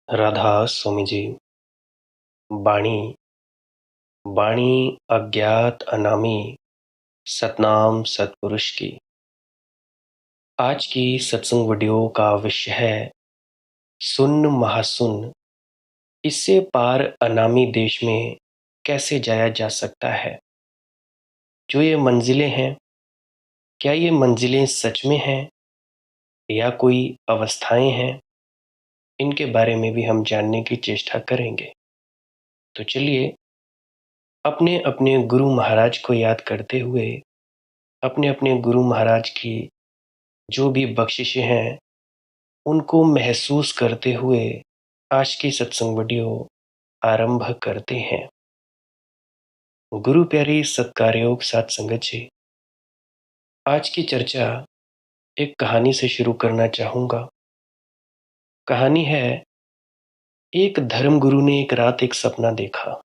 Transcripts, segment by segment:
राधा स्वामी जी। बाणी बाणी अज्ञात अनामी सतनाम सत्पुरुष की। आज की सत्संग वीडियो का विषय है सुन्न महासुन्न, इससे पार अनामी देश में कैसे जाया जा सकता है। जो ये मंजिलें हैं, क्या ये मंजिलें सच में हैं या कोई अवस्थाएं हैं, इनके बारे में भी हम जानने की चेष्टा करेंगे। तो चलिए अपने अपने गुरु महाराज को याद करते हुए, अपने अपने गुरु महाराज की जो भी बख्शिशें हैं उनको महसूस करते हुए आज की सत्संग वीडियो आरंभ करते हैं। गुरु प्यारी सत्कारयोग साथ संगत जी, आज की चर्चा एक कहानी से शुरू करना चाहूँगा। कहानी है, एक धर्मगुरु ने एक रात एक सपना देखा।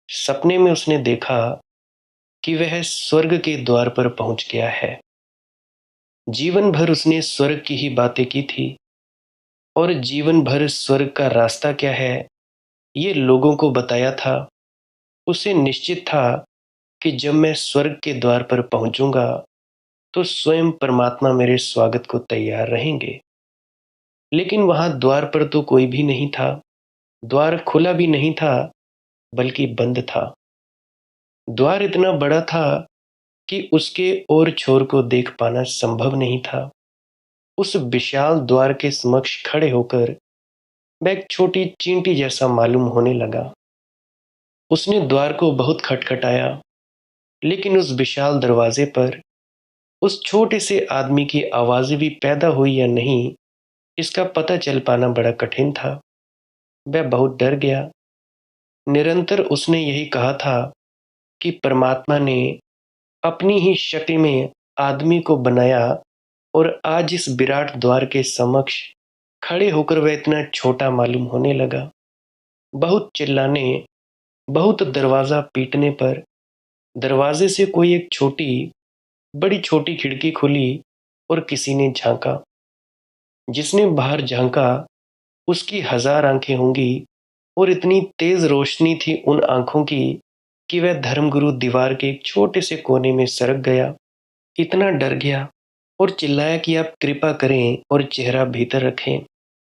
सपने में उसने देखा कि वह स्वर्ग के द्वार पर पहुंच गया है। जीवन भर उसने स्वर्ग की ही बातें की थी और जीवन भर स्वर्ग का रास्ता क्या है ये लोगों को बताया था। उसे निश्चित था कि जब मैं स्वर्ग के द्वार पर पहुंचूंगा तो स्वयं परमात्मा मेरे स्वागत को तैयार रहेंगे। लेकिन वहां द्वार पर तो कोई भी नहीं था। द्वार खुला भी नहीं था, बल्कि बंद था। द्वार इतना बड़ा था कि उसके और छोर को देख पाना संभव नहीं था। उस विशाल द्वार के समक्ष खड़े होकर वह एक छोटी चींटी जैसा मालूम होने लगा। उसने द्वार को बहुत खटखटाया, लेकिन उस विशाल दरवाजे पर उस छोटे से आदमी की आवाज भी पैदा हुई या नहीं, इसका पता चल पाना बड़ा कठिन था। वह बहुत डर गया। निरंतर उसने यही कहा था कि परमात्मा ने अपनी ही शक्ल में आदमी को बनाया और आज इस विराट द्वार के समक्ष खड़े होकर वह इतना छोटा मालूम होने लगा। बहुत चिल्लाने, बहुत दरवाजा पीटने पर दरवाजे से कोई एक बड़ी छोटी खिड़की खुली और किसी ने झांका। जिसने बाहर झांका उसकी 1000 आंखें होंगी और इतनी तेज रोशनी थी उन आंखों की कि वह धर्मगुरु दीवार के एक छोटे से कोने में सरक गया। इतना डर गया और चिल्लाया कि आप कृपा करें और चेहरा भीतर रखें।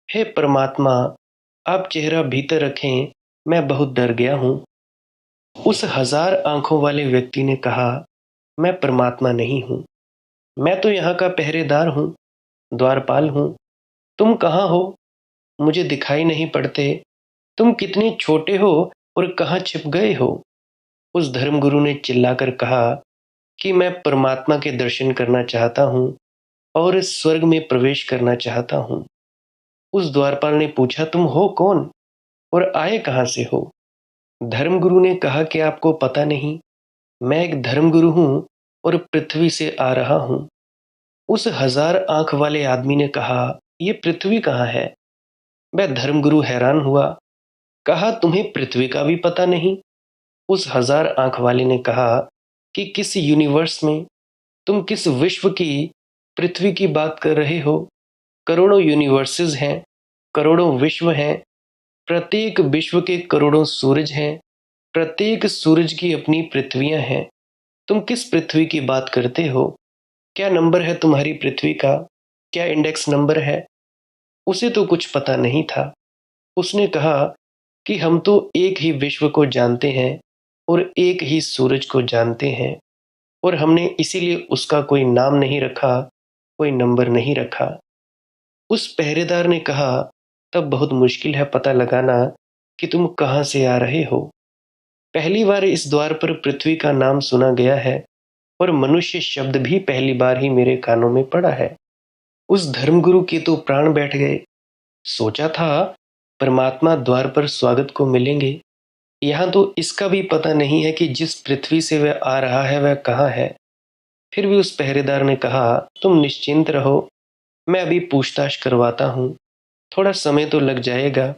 हे परमात्मा, आप चेहरा भीतर रखें, मैं बहुत डर गया हूं। उस 1000 आंखों वाले व्यक्ति ने कहा, मैं परमात्मा नहीं हूं, मैं तो यहाँ का पहरेदार हूं, द्वारपाल हूं। तुम कहाँ हो? मुझे दिखाई नहीं पड़ते। तुम कितने छोटे हो और कहाँ छिप गए हो? उस धर्मगुरु ने चिल्लाकर कहा कि मैं परमात्मा के दर्शन करना चाहता हूँ और इस स्वर्ग में प्रवेश करना चाहता हूँ। उस द्वारपाल ने पूछा, तुम हो कौन और आए कहाँ से हो? धर्मगुरु ने कहा कि आपको पता नहीं, मैं एक धर्मगुरु हूँ और पृथ्वी से आ रहा हूँ। उस 1000 आंख वाले आदमी ने कहा, ये पृथ्वी कहाँ है? वह धर्मगुरु हैरान हुआ, कहा, तुम्हें पृथ्वी का भी पता नहीं? उस 1000 आंख वाले ने कहा कि किस यूनिवर्स में, तुम किस विश्व की पृथ्वी की बात कर रहे हो? करोड़ों यूनिवर्सेस हैं, करोड़ों विश्व हैं, प्रत्येक विश्व के करोड़ों सूरज हैं, प्रत्येक सूरज की अपनी पृथ्वियां हैं। तुम किस पृथ्वी की बात करते हो? क्या नंबर है तुम्हारी पृथ्वी का? क्या इंडेक्स नंबर है? उसे तो कुछ पता नहीं था। उसने कहा कि हम तो एक ही विश्व को जानते हैं और एक ही सूरज को जानते हैं और हमने इसीलिए उसका कोई नाम नहीं रखा, कोई नंबर नहीं रखा। उस पहरेदार ने कहा, तब बहुत मुश्किल है पता लगाना कि तुम कहाँ से आ रहे हो। पहली बार इस द्वार पर पृथ्वी का नाम सुना गया है और मनुष्य शब्द भी पहली बार ही मेरे कानों में पड़ा है। उस धर्मगुरु के तो प्राण बैठ गए। सोचा था परमात्मा द्वार पर स्वागत को मिलेंगे, यहाँ तो इसका भी पता नहीं है कि जिस पृथ्वी से वह आ रहा है वह कहाँ है। फिर भी उस पहरेदार ने कहा, तुम निश्चिंत रहो, मैं अभी पूछताछ करवाता हूँ, थोड़ा समय तो लग जाएगा।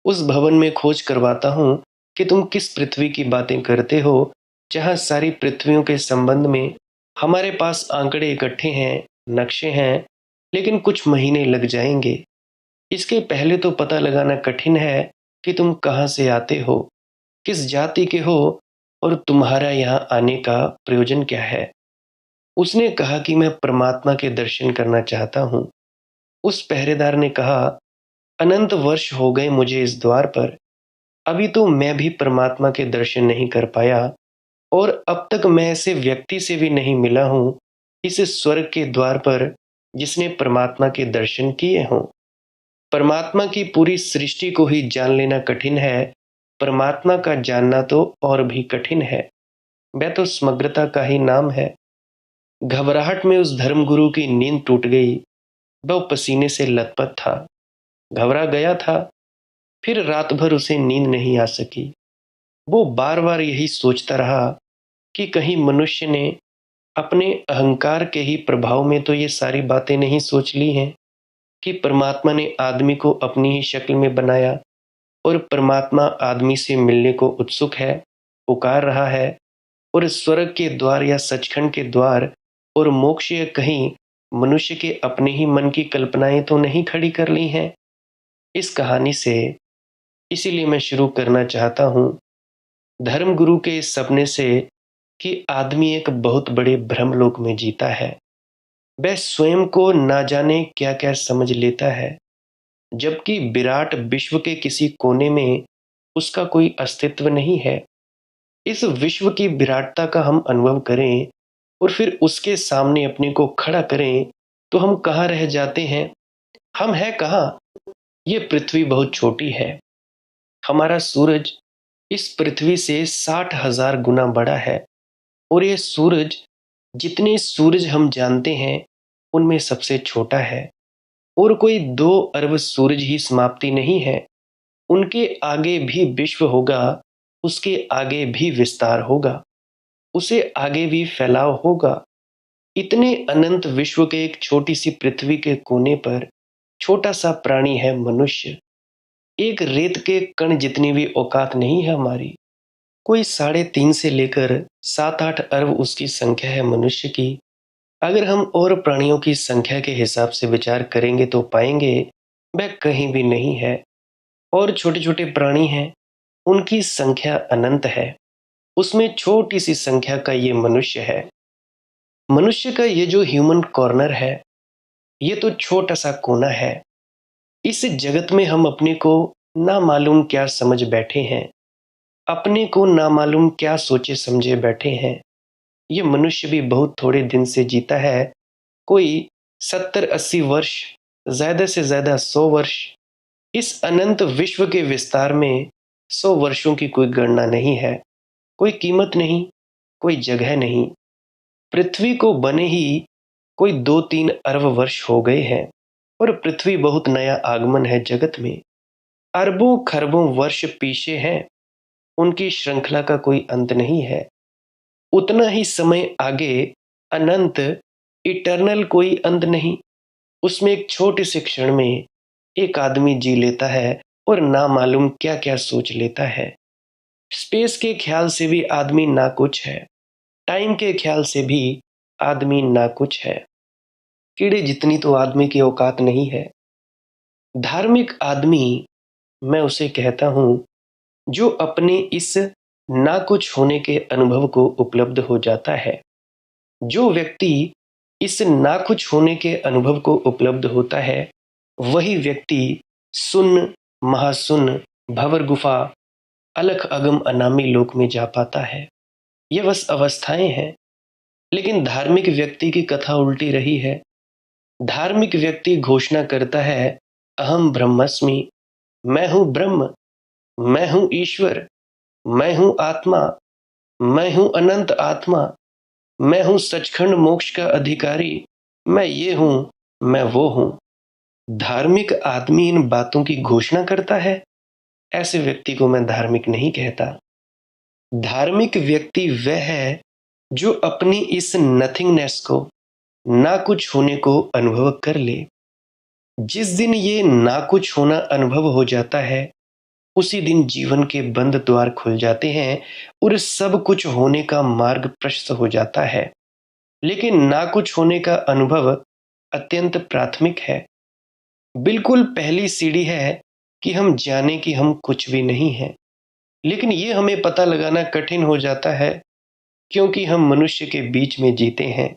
उस भवन में खोज करवाता हूँ कि तुम किस पृथ्वी की बातें करते हो, जहाँ सारी पृथ्वियों के संबंध में हमारे पास आंकड़े इकट्ठे हैं, नक्शे हैं, लेकिन कुछ महीने लग जाएंगे। इसके पहले तो पता लगाना कठिन है कि तुम कहाँ से आते हो, किस जाति के हो और तुम्हारा यहाँ आने का प्रयोजन क्या है। उसने कहा कि मैं परमात्मा के दर्शन करना चाहता हूँ। उस पहरेदार ने कहा, अनंत वर्ष हो गए मुझे इस द्वार पर, अभी तो मैं भी परमात्मा के दर्शन नहीं कर पाया और अब तक मैं ऐसे व्यक्ति से भी नहीं मिला हूँ इस स्वर्ग के द्वार पर जिसने परमात्मा के दर्शन किए हों। परमात्मा की पूरी सृष्टि को ही जान लेना कठिन है, परमात्मा का जानना तो और भी कठिन है। वह तो समग्रता का ही नाम है। घबराहट में उस धर्मगुरु की नींद टूट गई। वह पसीने से लथपथ था, घबरा गया था। फिर रात भर उसे नींद नहीं आ सकी। वो बार बार यही सोचता रहा कि कहीं मनुष्य ने अपने अहंकार के ही प्रभाव में तो ये सारी बातें नहीं सोच ली हैं कि परमात्मा ने आदमी को अपनी ही शक्ल में बनाया और परमात्मा आदमी से मिलने को उत्सुक है, पुकार रहा है और स्वर्ग के द्वार या सचखंड के द्वार और मोक्ष या कहीं मनुष्य के अपने ही मन की कल्पनाएं तो नहीं खड़ी कर ली हैं। इस कहानी से इसीलिए मैं शुरू करना चाहता हूँ धर्मगुरु के इस सपने से कि आदमी एक बहुत बड़े भ्रमलोक में जीता है। वह स्वयं को ना जाने क्या क्या समझ लेता है, जबकि विराट विश्व के किसी कोने में उसका कोई अस्तित्व नहीं है। इस विश्व की विराटता का हम अनुभव करें और फिर उसके सामने अपने को खड़ा करें तो हम कहाँ रह जाते हैं। हम हैं कहाँ? ये पृथ्वी बहुत छोटी है। हमारा सूरज इस पृथ्वी से 60,000 गुना बड़ा है और ये सूरज जितने सूरज हम जानते हैं उनमें सबसे छोटा है और कोई 2 अरब सूरज ही समाप्ति नहीं है। उनके आगे भी विश्व होगा, उसके आगे भी विस्तार होगा, उसे आगे भी फैलाव होगा। इतने अनंत विश्व के एक छोटी सी पृथ्वी के कोने पर छोटा सा प्राणी है मनुष्य। एक रेत के कण जितनी भी औकात नहीं है हमारी। कोई 3.5 से लेकर 7-8 अरब उसकी संख्या है मनुष्य की। अगर हम और प्राणियों की संख्या के हिसाब से विचार करेंगे तो पाएंगे वह कहीं भी नहीं है। और छोटे छोटे प्राणी हैं, उनकी संख्या अनंत है। उसमें छोटी सी संख्या का ये मनुष्य है। मनुष्य का ये जो ह्यूमन कॉर्नर है, ये तो छोटा सा कोना है। इस जगत में हम अपने को ना मालूम क्या समझ बैठे हैं, अपने को ना मालूम क्या सोचे समझे बैठे हैं। ये मनुष्य भी बहुत थोड़े दिन से जीता है, कोई 70-80 वर्ष, ज्यादा से ज्यादा 100 वर्ष। इस अनंत विश्व के विस्तार में 100 वर्षों की कोई गणना नहीं है, कोई कीमत नहीं, कोई जगह नहीं। पृथ्वी को बने ही कोई 2-3 अरब वर्ष हो गए हैं और पृथ्वी बहुत नया आगमन है जगत में। अरबों खरबों वर्ष पीछे हैं, उनकी श्रृंखला का कोई अंत नहीं है। उतना ही समय आगे अनंत, इटर्नल, कोई अंत नहीं। उसमें एक छोटे से क्षण में एक आदमी जी लेता है और ना मालूम क्या क्या सोच लेता है। स्पेस के ख्याल से भी आदमी ना कुछ है, टाइम के ख्याल से भी आदमी ना कुछ है। कीड़े जितनी तो आदमी की औकात नहीं है। धार्मिक आदमी मैं उसे कहता हूँ जो अपने इस ना कुछ होने के अनुभव को उपलब्ध हो जाता है। जो व्यक्ति इस ना कुछ होने के अनुभव को उपलब्ध होता है, वही व्यक्ति सुन्न, महाशून्य, भंवर गुफा, अलख अगम अनामी लोक में जा पाता है। ये बस अवस्थाएं हैं। लेकिन धार्मिक व्यक्ति की कथा उल्टी रही है। धार्मिक व्यक्ति घोषणा करता है, अहम ब्रह्मस्मि, मैं हूं ब्रह्म, मैं हूं ईश्वर, मैं हूं आत्मा, मैं हूं अनंत आत्मा, मैं हूं सचखंड मोक्ष का अधिकारी, मैं ये हूं, मैं वो हूं। धार्मिक आदमी इन बातों की घोषणा करता है, ऐसे व्यक्ति को मैं धार्मिक नहीं कहता। धार्मिक व्यक्ति वह है जो अपनी इस नथिंगनेस को, ना कुछ होने को अनुभव कर ले। जिस दिन ये ना कुछ होना अनुभव हो जाता है, उसी दिन जीवन के बंद द्वार खुल जाते हैं और सब कुछ होने का मार्ग प्रशस्त हो जाता है। लेकिन ना कुछ होने का अनुभव अत्यंत प्राथमिक है। बिल्कुल पहली सीढ़ी है कि हम जाने कि हम कुछ भी नहीं हैं। लेकिन ये हमें पता लगाना कठिन हो जाता है क्योंकि हम मनुष्य के बीच में जीते हैं।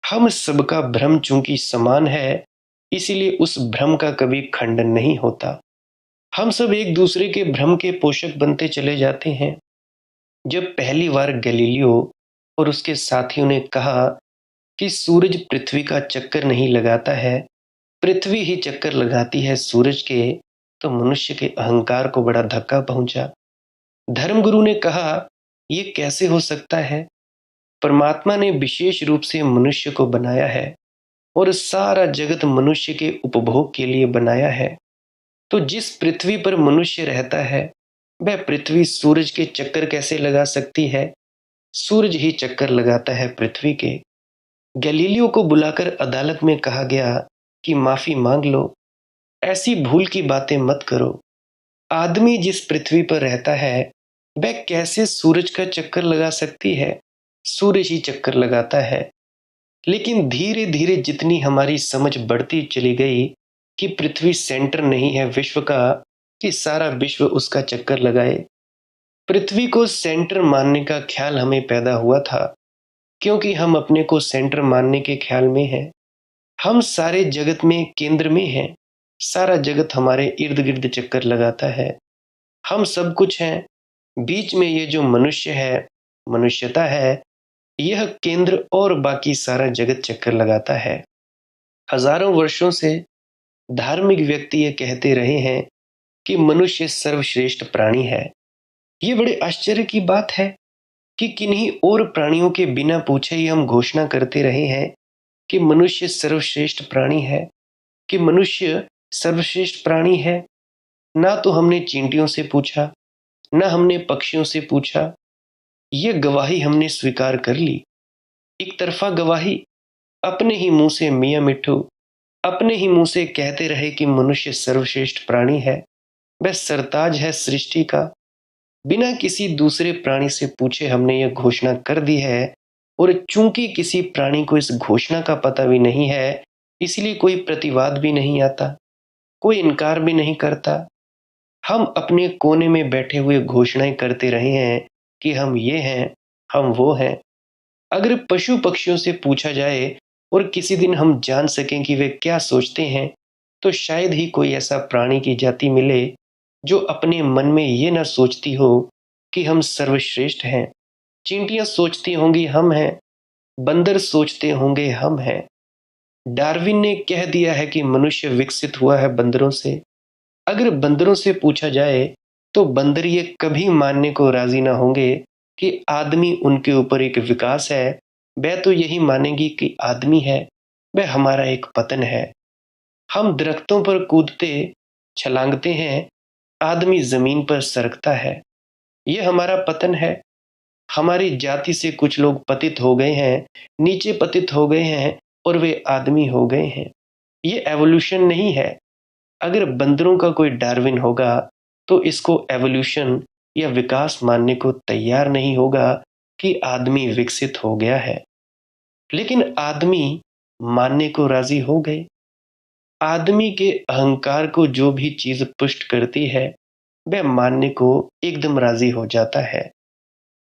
हम सबका भ्रम चूंकि समान है, इसीलिए उस भ्रम का कभी खंडन नहीं होता। हम सब एक दूसरे के भ्रम के पोषक बनते चले जाते हैं। जब पहली बार गैलीलियो और उसके साथियों ने कहा कि सूरज पृथ्वी का चक्कर नहीं लगाता है, पृथ्वी ही चक्कर लगाती है सूरज के, तो मनुष्य के अहंकार को बड़ा धक्का पहुंचा। धर्मगुरु ने कहा, ये कैसे हो सकता है? परमात्मा ने विशेष रूप से मनुष्य को बनाया है और सारा जगत मनुष्य के उपभोग के लिए बनाया है। तो जिस पृथ्वी पर मनुष्य रहता है, वह पृथ्वी सूरज के चक्कर कैसे लगा सकती है? सूरज ही चक्कर लगाता है पृथ्वी के। गैलीलियो को बुलाकर अदालत में कहा गया कि माफी मांग लो, ऐसी भूल की बातें मत करो। आदमी जिस पृथ्वी पर रहता है, वह कैसे सूरज का चक्कर लगा सकती है? सूरज ही चक्कर लगाता है। लेकिन धीरे धीरे जितनी हमारी समझ बढ़ती चली गई कि पृथ्वी सेंटर नहीं है विश्व का, कि सारा विश्व उसका चक्कर लगाए, पृथ्वी को सेंटर मानने का ख्याल हमें पैदा हुआ था क्योंकि हम अपने को सेंटर मानने के ख्याल में हैं। हम सारे जगत में केंद्र में हैं। सारा जगत हमारे इर्द गिर्द चक्कर लगाता है। हम सब कुछ हैं। बीच में ये जो मनुष्य है, मनुष्यता है, यह केंद्र और बाकी सारा जगत चक्कर लगाता है। हजारों वर्षों से धार्मिक व्यक्ति ये कहते रहे हैं कि मनुष्य सर्वश्रेष्ठ प्राणी है। ये बड़े आश्चर्य की बात है कि किन्हीं और प्राणियों के बिना पूछे ही हम घोषणा करते रहे हैं कि मनुष्य सर्वश्रेष्ठ प्राणी है, कि मनुष्य सर्वश्रेष्ठ प्राणी है। ना तो हमने चींटियों से पूछा, ना हमने पक्षियों से पूछा। ये गवाही हमने स्वीकार कर ली, एक तरफा गवाही। अपने ही मुंह से मियां मिट्ठू अपने ही मुंह से कहते रहे कि मनुष्य सर्वश्रेष्ठ प्राणी है, वह सरताज है सृष्टि का। बिना किसी दूसरे प्राणी से पूछे हमने यह घोषणा कर दी है। और चूंकि किसी प्राणी को इस घोषणा का पता भी नहीं है, इसलिए कोई प्रतिवाद भी नहीं आता, कोई इनकार भी नहीं करता। हम अपने कोने में बैठे हुए घोषणाएं करते रहे हैं कि हम ये हैं, हम वो हैं। अगर पशु पक्षियों से पूछा जाए और किसी दिन हम जान सकें कि वे क्या सोचते हैं, तो शायद ही कोई ऐसा प्राणी की जाति मिले जो अपने मन में ये ना सोचती हो कि हम सर्वश्रेष्ठ हैं। चींटियां सोचती होंगी हम हैं, बंदर सोचते होंगे हम हैं। डार्विन ने कह दिया है कि मनुष्य विकसित हुआ है बंदरों से। अगर बंदरों से पूछा जाए तो बंदर ये कभी मानने को राजी ना होंगे कि आदमी उनके ऊपर एक विकास है। वह तो यही मानेंगी कि आदमी है, वह हमारा एक पतन है। हम दरख्तों पर कूदते छलांगते हैं, आदमी जमीन पर सरकता है। यह हमारा पतन है। हमारी जाति से कुछ लोग पतित हो गए हैं, नीचे पतित हो गए हैं और वे आदमी हो गए हैं। ये एवोल्यूशन नहीं है। अगर बंदरों का कोई डार्विन होगा तो इसको एवोल्यूशन या विकास मानने को तैयार नहीं होगा कि आदमी विकसित हो गया है। लेकिन आदमी मानने को राजी हो गए। आदमी के अहंकार को जो भी चीज पुष्ट करती है, वह मानने को एकदम राजी हो जाता है।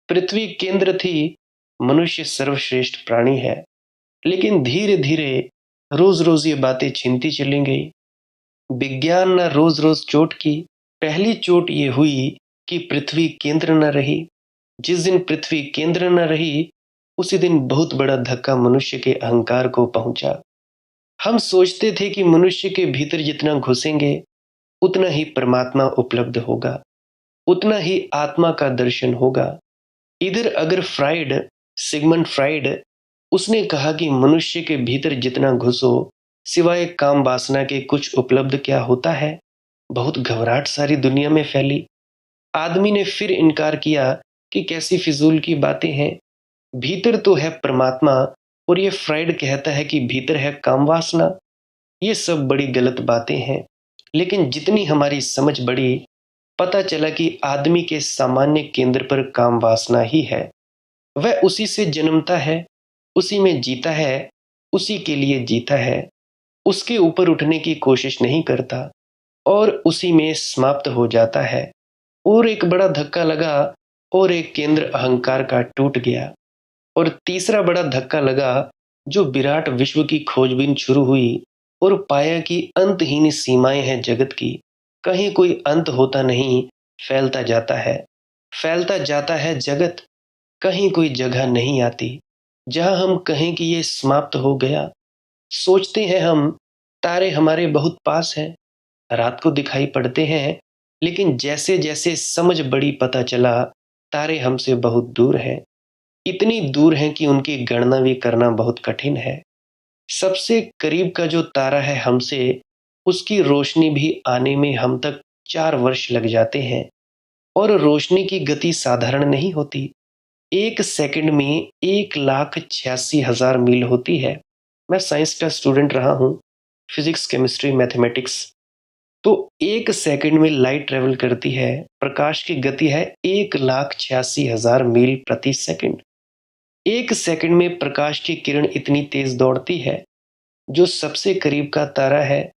पृथ्वी केंद्र थी, मनुष्य सर्वश्रेष्ठ प्राणी है। लेकिन धीरे धीरे रोज रोज ये बातें छिनती चली गई। विज्ञान न रोज रोज चोट की। पहली चोट ये हुई कि पृथ्वी केंद्र न रही। जिस दिन पृथ्वी केंद्र न रही, उसी दिन बहुत बड़ा धक्का मनुष्य के अहंकार को पहुंचा। हम सोचते थे कि मनुष्य के भीतर जितना घुसेंगे उतना ही परमात्मा उपलब्ध होगा, उतना ही आत्मा का दर्शन होगा। इधर अगर सिगमंड फ्राइड, उसने कहा कि मनुष्य के भीतर जितना घुसो, सिवाय काम वासना के कुछ उपलब्ध क्या होता है। बहुत घबराहट सारी दुनिया में फैली। आदमी ने फिर इनकार किया कि कैसी फिजूल की बातें हैं, भीतर तो है परमात्मा और ये फ्राइड कहता है कि भीतर है काम वासना। ये सब बड़ी गलत बातें हैं। लेकिन जितनी हमारी समझ बढ़ी, पता चला कि आदमी के सामान्य केंद्र पर काम वासना ही है। वह उसी से जन्मता है, उसी में जीता है, उसी के लिए जीता है। उसके ऊपर उठने की कोशिश नहीं करता और उसी में समाप्त हो जाता है। और एक बड़ा धक्का लगा और एक केंद्र अहंकार का टूट गया। और तीसरा बड़ा धक्का लगा जो विराट विश्व की खोजबीन शुरू हुई और पाया कि अंतहीन सीमाएं हैं जगत की, कहीं कोई अंत होता नहीं, फैलता जाता है जगत, कहीं कोई जगह नहीं आती जहां हम कहें कि ये समाप्त हो गया। सोचते हैं हम तारे हमारे बहुत पास हैं, रात को दिखाई पड़ते हैं, लेकिन जैसे जैसे समझ बड़ी पता चला तारे हमसे बहुत दूर हैं, इतनी दूर हैं कि उनकी गणना भी करना बहुत कठिन है। सबसे करीब का जो तारा है हमसे, उसकी रोशनी भी आने में हम तक 4 वर्ष लग जाते हैं। और रोशनी की गति साधारण नहीं होती। 1 सेकंड में 1,86,000 मील होती है। मैं साइंस का स्टूडेंट रहा हूँ, फिजिक्स, केमिस्ट्री, मैथमेटिक्स। तो 1 सेकंड में लाइट ट्रेवल करती है, प्रकाश की गति है 1,86,000 मील प्रति सेकंड। 1 सेकंड में प्रकाश की किरण इतनी तेज दौड़ती है, जो सबसे करीब का तारा है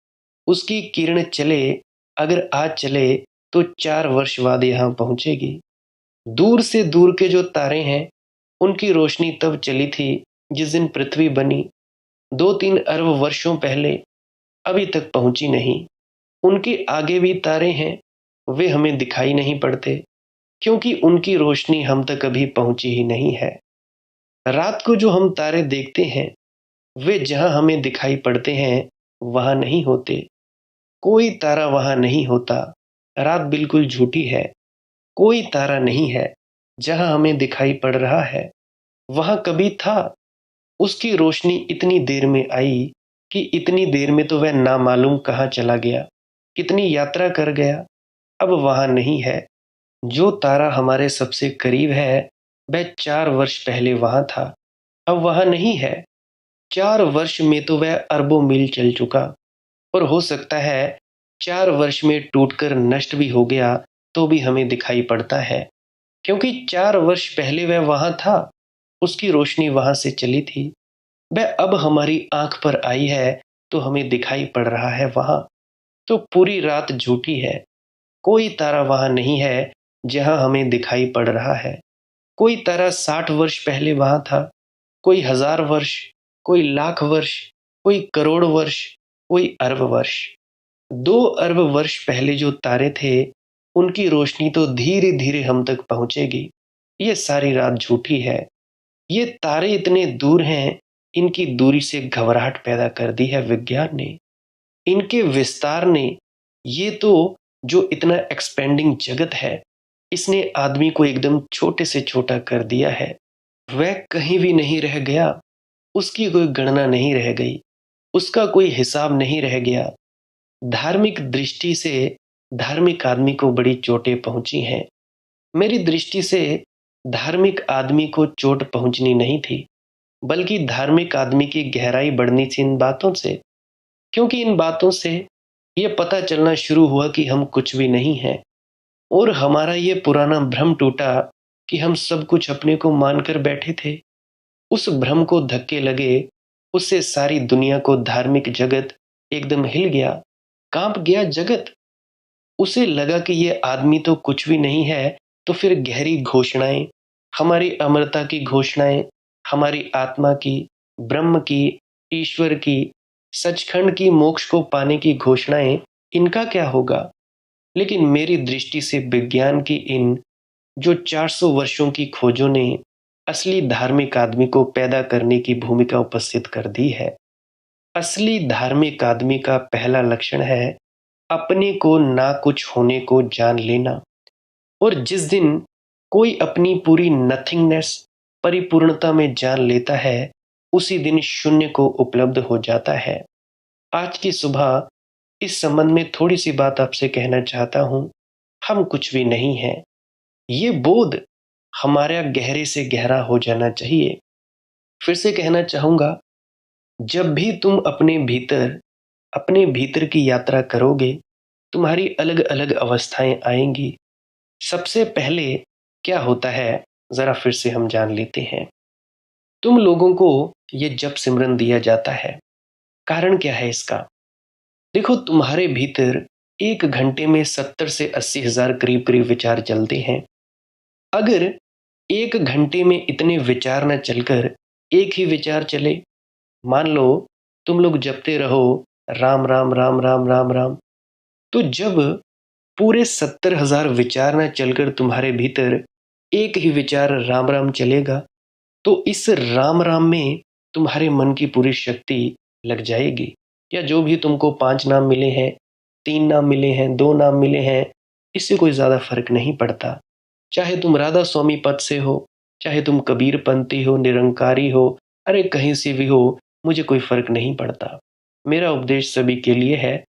उसकी किरण चले, अगर आज चले तो 4 वर्ष बाद यहाँ पहुंचेगी। दूर से दूर के जो तारे हैं उनकी रोशनी तब चली थी जिस दिन पृथ्वी बनी, 2-3 अरब वर्षों पहले, अभी तक पहुंची नहीं। उनके आगे भी तारे हैं, वे हमें दिखाई नहीं पड़ते क्योंकि उनकी रोशनी हम तक अभी पहुंची ही नहीं है। रात को जो हम तारे देखते हैं वे जहां हमें दिखाई पड़ते हैं वहां नहीं होते। कोई तारा वहां नहीं होता। रात बिल्कुल झूठी है। कोई तारा नहीं है जहां हमें दिखाई पड़ रहा है, वहां कभी था। उसकी रोशनी इतनी देर में आई कि इतनी देर में तो वह नामालूम कहाँ चला गया, कितनी यात्रा कर गया, अब वहां नहीं है। जो तारा हमारे सबसे करीब है वह 4 वर्ष पहले वहां था, अब वहां नहीं है। 4 वर्ष में तो वह अरबों मील चल चुका और हो सकता है 4 वर्ष में टूटकर नष्ट भी हो गया तो भी हमें दिखाई पड़ता है, क्योंकि 4 वर्ष पहले वह वहां था, उसकी रोशनी वहां से चली थी। वह अब हमारी आंख पर आई है तो हमें दिखाई पड़ रहा है वहां। तो पूरी रात झूठी है। कोई तारा वहां नहीं है जहां हमें दिखाई पड़ रहा है। कोई तारा 60 वर्ष पहले वहां था, कोई 1000 वर्ष, कोई लाख वर्ष, कोई करोड़ वर्ष, कोई अरब वर्ष। 2 अरब वर्ष पहले जो तारे थे उनकी रोशनी तो धीरे धीरे हम तक पहुंचेगी। ये सारी रात झूठी है। ये तारे इतने दूर हैं, इनकी दूरी से घबराहट पैदा कर दी है विज्ञान ने, इनके विस्तार ने। ये तो जो इतना एक्सपेंडिंग जगत है, इसने आदमी को एकदम छोटे से छोटा कर दिया है। वह कहीं भी नहीं रह गया, उसकी कोई गणना नहीं रह गई, उसका कोई हिसाब नहीं रह गया। धार्मिक दृष्टि से धार्मिक आदमी को बड़ी चोटें पहुंची हैं। मेरी दृष्टि से धार्मिक आदमी को चोट पहुंचनी नहीं थी, बल्कि धार्मिक आदमी की गहराई बढ़नी थी इन बातों से। क्योंकि इन बातों से ये पता चलना शुरू हुआ कि हम कुछ भी नहीं हैं और हमारा ये पुराना भ्रम टूटा कि हम सब कुछ अपने को मानकर बैठे थे। उस भ्रम को धक्के लगे, उससे सारी दुनिया को धार्मिक जगत एकदम हिल गया, कांप गया जगत। उसे लगा कि ये आदमी तो कुछ भी नहीं है, तो फिर गहरी घोषणाएं, हमारी अमरता की घोषणाएं, हमारी आत्मा की, ब्रह्म की, ईश्वर की, सचखंड की, मोक्ष को पाने की घोषणाएं, इनका क्या होगा? लेकिन मेरी दृष्टि से विज्ञान की इन जो 400 वर्षों की खोजों ने असली धार्मिक आदमी को पैदा करने की भूमिका उपस्थित कर दी है। असली धार्मिक आदमी का पहला लक्षण है अपने को ना कुछ होने को जान लेना। और जिस दिन कोई अपनी पूरी नथिंगनेस, परिपूर्णता में जान लेता है, उसी दिन शून्य को उपलब्ध हो जाता है। आज की सुबह इस संबंध में थोड़ी सी बात आपसे कहना चाहता हूं। हम कुछ भी नहीं हैं। ये बोध हमारा गहरे से गहरा हो जाना चाहिए। फिर से कहना चाहूंगा, जब भी तुम अपने भीतर की यात्रा करोगे, तुम्हारी अलग अलग अवस्थाएं आएंगी। सबसे पहले क्या होता है, जरा फिर से हम जान लेते हैं। तुम लोगों को ये जप सिमरन दिया जाता है, कारण क्या है इसका? देखो, तुम्हारे भीतर 1 घंटे में 70 से 80 हज़ार करीब-करीब विचार चलते हैं। अगर 1 घंटे में इतने विचार ना चलकर एक ही विचार चले, मान लो तुम लोग जपते रहो राम, राम, राम, राम, राम, राम, तो जब पूरे 70,000 विचार ना चलकर तुम्हारे भीतर एक ही विचार राम, राम चलेगा, तो इस राम, राम में तुम्हारे मन की पूरी शक्ति लग जाएगी। या जो भी तुमको 5 नाम मिले हैं, 3 नाम मिले हैं, 2 नाम मिले हैं, इससे कोई ज़्यादा फ़र्क नहीं पड़ता। चाहे तुम राधा स्वामी पद से हो, चाहे तुम कबीरपंथी हो, निरंकारी हो, अरे कहीं से भी हो, मुझे कोई फ़र्क नहीं पड़ता। मेरा उपदेश सभी के लिए है।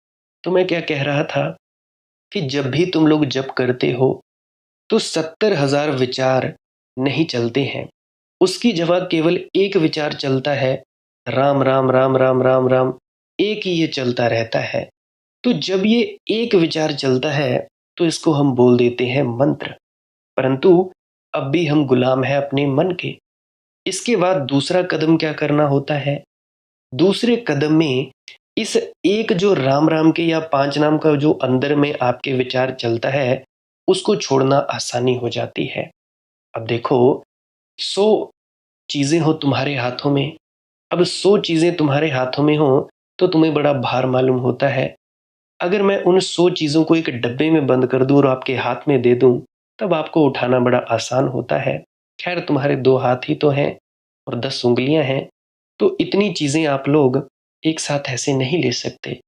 तो मैं क्या कह रहा था कि जब भी तुम लोग जप करते हो, तो 70,000 विचार नहीं चलते हैं। उसकी जगह केवल एक विचार चलता है, राम, राम, राम, राम, राम, राम, एक ही ये चलता रहता है। तो जब ये एक विचार चलता है, तो इसको हम बोल देते हैं मंत्र। परंतु अब भी हम गुलाम हैं अपने मन के। इसके बाद दूसरा कदम क्या करना होता है? दूसरे कदम में इस एक जो राम राम के या 5 नाम का जो अंदर में आपके विचार चलता है, उसको छोड़ना आसानी हो जाती है। अब देखो, 100 चीज़ें हो तुम्हारे हाथों में। अब 100 चीज़ें तुम्हारे हाथों में हो, तो तुम्हें बड़ा भार मालूम होता है। अगर मैं उन 100 चीज़ों को एक डब्बे में बंद कर दूँ और आपके हाथ में दे दूँ, तब आपको उठाना बड़ा आसान होता है। खैर, तुम्हारे 2 हाथ ही तो हैं और 10 उँगलियाँ हैं, तो इतनी चीज़ें आप लोग एक साथ ऐसे नहीं ले सकते।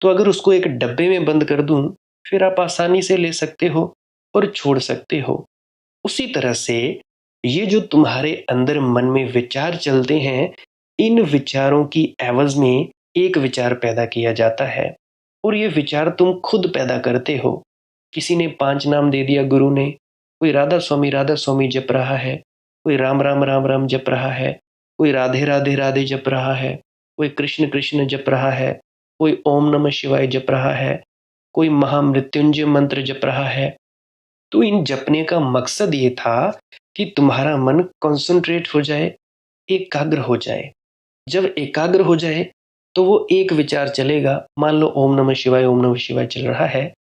तो अगर उसको एक डब्बे में बंद कर दूँ, फिर आप आसानी से ले सकते हो और छोड़ सकते हो। उसी तरह से ये जो तुम्हारे अंदर मन में विचार चलते हैं, इन विचारों की एवज़ में एक विचार पैदा किया जाता है और ये विचार तुम खुद पैदा करते हो। किसी ने 5 नाम दे दिया गुरु ने, कोई राधा स्वामी जप रहा है, कोई राम, राम, राम, राम जप रहा है, कोई राधे, राधे, राधे जप रहा है, कोई कृष्ण, कृष्ण जप रहा है, कोई ओम नमः शिवाय जप रहा है, कोई महामृत्युंजय मंत्र जप रहा है। तो इन जपने का मकसद ये था कि तुम्हारा मन कॉन्सन्ट्रेट हो जाए, एकाग्र हो जाए। जब एकाग्र हो जाए, तो वो एक विचार चलेगा। मान लो ओम नमः शिवाय चल रहा है,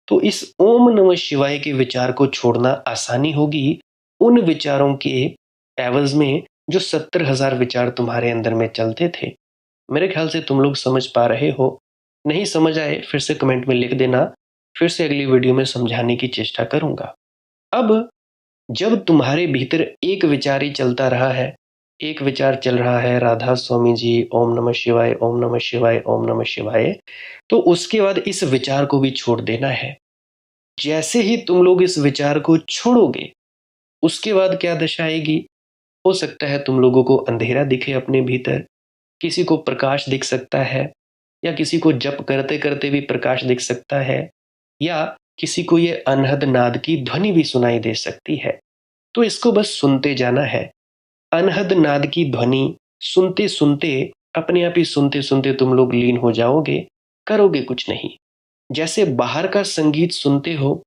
तो इस ओम नमः शिवाय के विचार को छोड़ना आसानी होगी उन विचारों के एवज़ में जो 70,000 विचार तुम्हारे अंदर में चलते थे। मेरे ख्याल से तुम लोग समझ पा रहे हो। नहीं समझ आए, फिर से कमेंट में लिख देना, फिर से अगली वीडियो में समझाने की चेष्टा करूँगा। अब जब तुम्हारे भीतर एक विचार ही चलता रहा है, एक विचार चल रहा है राधा स्वामी जी, ओम नमः शिवाय, ओम नमः शिवाय, ओम नमः शिवाय, तो उसके बाद इस विचार को भी छोड़ देना है। जैसे ही तुम लोग इस विचार को छोड़ोगे, उसके बाद क्या दशा आएगी? हो सकता है तुम लोगों को अंधेरा दिखे अपने भीतर, किसी को प्रकाश दिख सकता है, या किसी को जप करते-करते भी प्रकाश दिख सकता है, या किसी को ये अनहद नाद की ध्वनि भी सुनाई दे सकती है। तो इसको बस सुनते जाना है। अनहद नाद की ध्वनि सुनते-सुनते, अपने आप ही सुनते-सुनते तुम लोग लीन हो जाओगे, करोगे कुछ नहीं। जैसे बाहर का संगीत सुनते हो,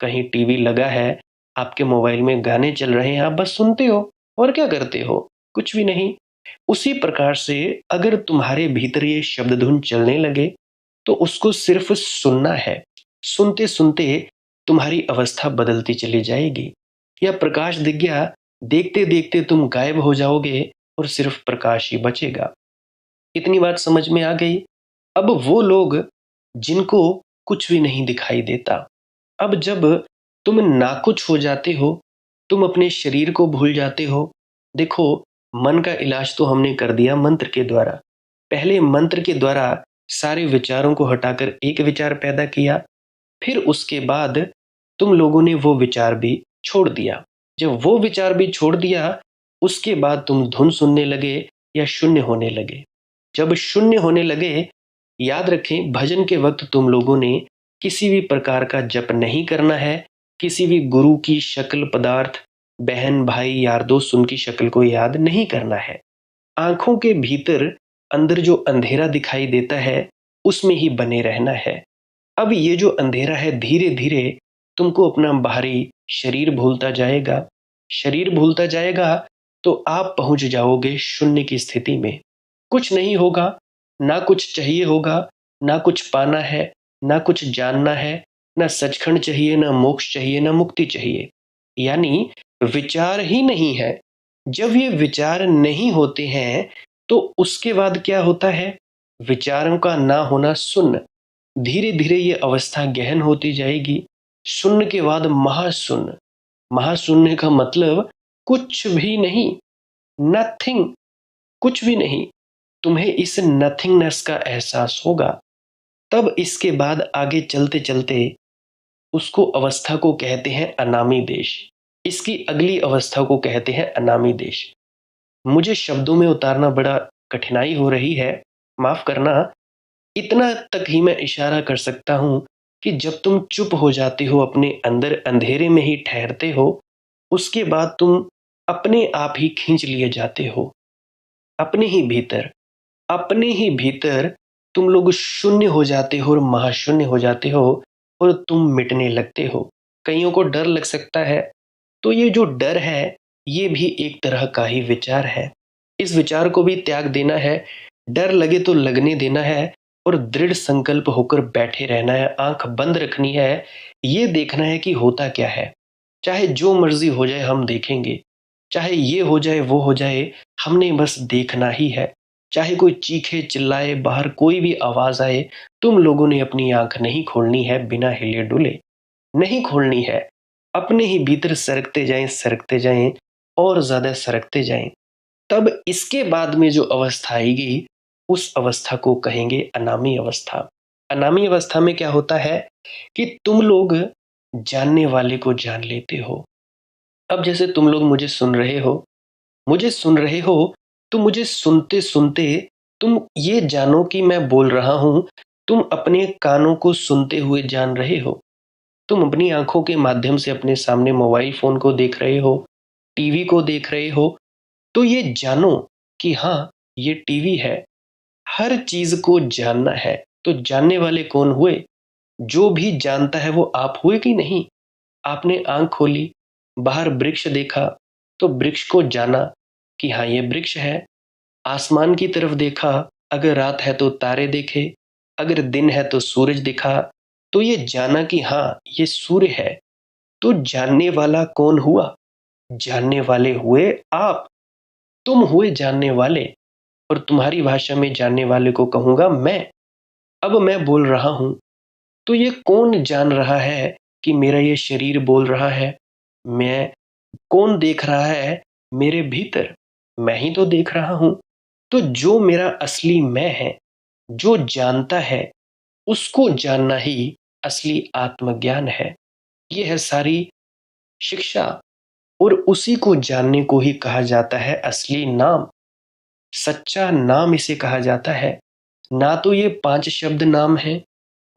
कहीं टीवी लगा है, आपके मोबाइल में गाने चल रहे हैं, आप बस सुनते हो और क्या करते हो? कुछ भी नहीं। उसी प्रकार से अगर तुम्हारे भीतर ये शब्द धुन चलने लगे, तो उसको सिर्फ सुनना है। सुनते-सुनते तुम्हारी अवस्था बदलती चली जाएगी। या प्रकाश दिख गया, देखते-देखते तुम गायब हो जाओगे और सिर्फ प्रकाश ही बचेगा। इतनी बात समझ में आ गई? अब वो लोग जिनको कुछ भी नहीं दिखाई देता, अब जब तुम नाकुछ हो जाते हो, तुम अपने शरीर को भूल जाते हो। देखो, मन का इलाज तो हमने कर दिया मंत्र के द्वारा। पहले मंत्र के द्वारा सारे विचारों को हटाकर एक विचार पैदा किया, फिर उसके बाद तुम लोगों ने वो विचार भी छोड़ दिया। जब वो विचार भी छोड़ दिया, उसके बाद तुम धुन सुनने लगे या शून्य होने लगे। जब शून्य होने लगे, याद रखें भजन के वक्त तुम लोगों ने किसी भी प्रकार का जप नहीं करना है, किसी भी गुरु की शक्ल, पदार्थ, बहन, भाई, यार दोस्त उनकी शक्ल को याद नहीं करना है। आँखों के भीतर अंदर जो अंधेरा दिखाई देता है, उसमें ही बने रहना है। अब ये जो अंधेरा है, धीरे-धीरे तुमको अपना बाहरी शरीर भूलता जाएगा। शरीर भूलता जाएगा, तो आप पहुँच जाओगे शून्य की स्थिति में। कुछ नहीं होगा, ना कुछ चाहिए होगा, ना कुछ पाना है, ना कुछ जानना है, ना सचखंड चाहिए, ना मोक्ष चाहिए, ना मुक्ति चाहिए। यानी विचार ही नहीं है। जब ये विचार नहीं होते हैं, तो उसके बाद क्या होता है? विचारों का ना होना शून्य। धीरे-धीरे ये अवस्था गहन होती जाएगी। शून्य के बाद महाशून्य। महाशून्य का मतलब कुछ भी नहीं, नथिंग, कुछ भी नहीं। तुम्हें इस नथिंगनेस का एहसास होगा। तब इसके बाद आगे चलते-चलते उसको अवस्था को कहते हैं अनामी देश। इसकी अगली अवस्था को कहते हैं अनामी देश। मुझे शब्दों में उतारना बड़ा कठिनाई हो रही है, माफ़ करना। इतना तक ही मैं इशारा कर सकता हूँ कि जब तुम चुप हो जाते हो, अपने अंदर अंधेरे में ही ठहरते हो, उसके बाद तुम अपने आप ही खींच लिए जाते हो। अपने ही भीतर, अपने ही भीतर तुम लोग शून्य हो जाते हो और महाशून्य हो जाते हो और तुम मिटने लगते हो। कईयों को डर लग सकता है, तो ये जो डर है, ये भी एक तरह का ही विचार है। इस विचार को भी त्याग देना है, डर लगे तो लगने देना है और दृढ़ संकल्प होकर बैठे रहना है, आँख बंद रखनी है, ये देखना है कि होता क्या है। चाहे जो मर्ज़ी हो जाए हम देखेंगे, चाहे ये हो जाए, वो हो जाए, हमने बस देखना ही है। चाहे कोई चीखे, चिल्लाए, बाहर कोई भी आवाज़ आए, तुम लोगों ने अपनी आँख नहीं खोलनी है बिना हिले-डुले, नहीं खोलनी है। अपने ही भीतर सरकते जाएँ और ज़्यादा सरकते जाएँ। तब इसके बाद में जो अवस्था आएगी, उस अवस्था को कहेंगे अनामी अवस्था। अनामी अवस्था में क्या होता है कि तुम लोग जानने वाले को जान लेते हो। अब जैसे तुम लोग मुझे सुन रहे हो, तो मुझे सुनते-सुनते तुम ये जानो कि मैं बोल रहा हूँ, तुम अपने कानों को सुनते हुए जान रहे हो। तुम अपनी आँखों के माध्यम से अपने सामने मोबाइल फ़ोन को देख रहे हो, टीवी को देख रहे हो, तो ये जानो कि हाँ, ये टीवी है। हर चीज़ को जानना है, तो जानने वाले कौन हुए? जो भी जानता है वो आप हुए कि नहीं? आपने आँख खोली, बाहर वृक्ष देखा, तो वृक्ष को जाना कि हाँ, ये वृक्ष है। आसमान की तरफ देखा, अगर रात है तो तारे देखे, अगर दिन है तो सूरज दिखा, तो ये जाना कि हाँ, ये सूर्य है। तो जानने वाला कौन हुआ? जानने वाले हुए आप। तुम हुए जानने वाले और तुम्हारी भाषा में जानने वाले को कहूँगा मैं। अब मैं बोल रहा हूँ, तो ये कौन जान रहा है कि मेरा ये शरीर बोल रहा है? मैं कौन देख रहा है मेरे भीतर? मैं ही तो देख रहा हूँ। तो जो मेरा असली मैं है, जो जानता है, उसको जानना ही असली आत्मज्ञान है। ये है सारी शिक्षा और उसी को जानने को ही कहा जाता है असली नाम। सच्चा नाम इसे कहा जाता है। ना तो ये 5 शब्द नाम है,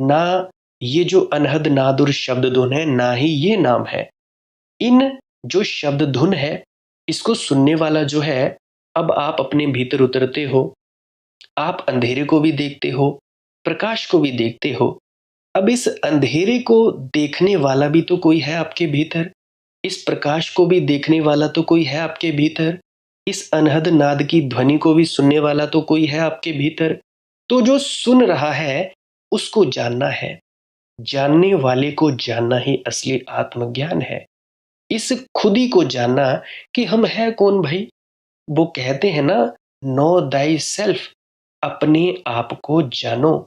ना ये जो अनहद नादुर शब्द धुन है, ना ही ये नाम है। इन जो शब्द धुन है, इसको सुनने वाला जो है, अब आप अपने भीतर उतरते हो, आप अंधेरे को भी देखते हो, प्रकाश को भी देखते हो। अब इस अंधेरे को देखने वाला भी तो कोई है आपके भीतर, इस प्रकाश को भी देखने वाला तो कोई है आपके भीतर, इस अनहद नाद की ध्वनि को भी सुनने वाला तो कोई है आपके भीतर। तो जो सुन रहा है, उसको जानना है। जानने वाले को जानना ही असली आत्मज्ञान है। इस खुदी को जानना कि हम हैं कौन भई? वो कहते हैं ना, नो दाई सेल्फ, अपने आप को जानो।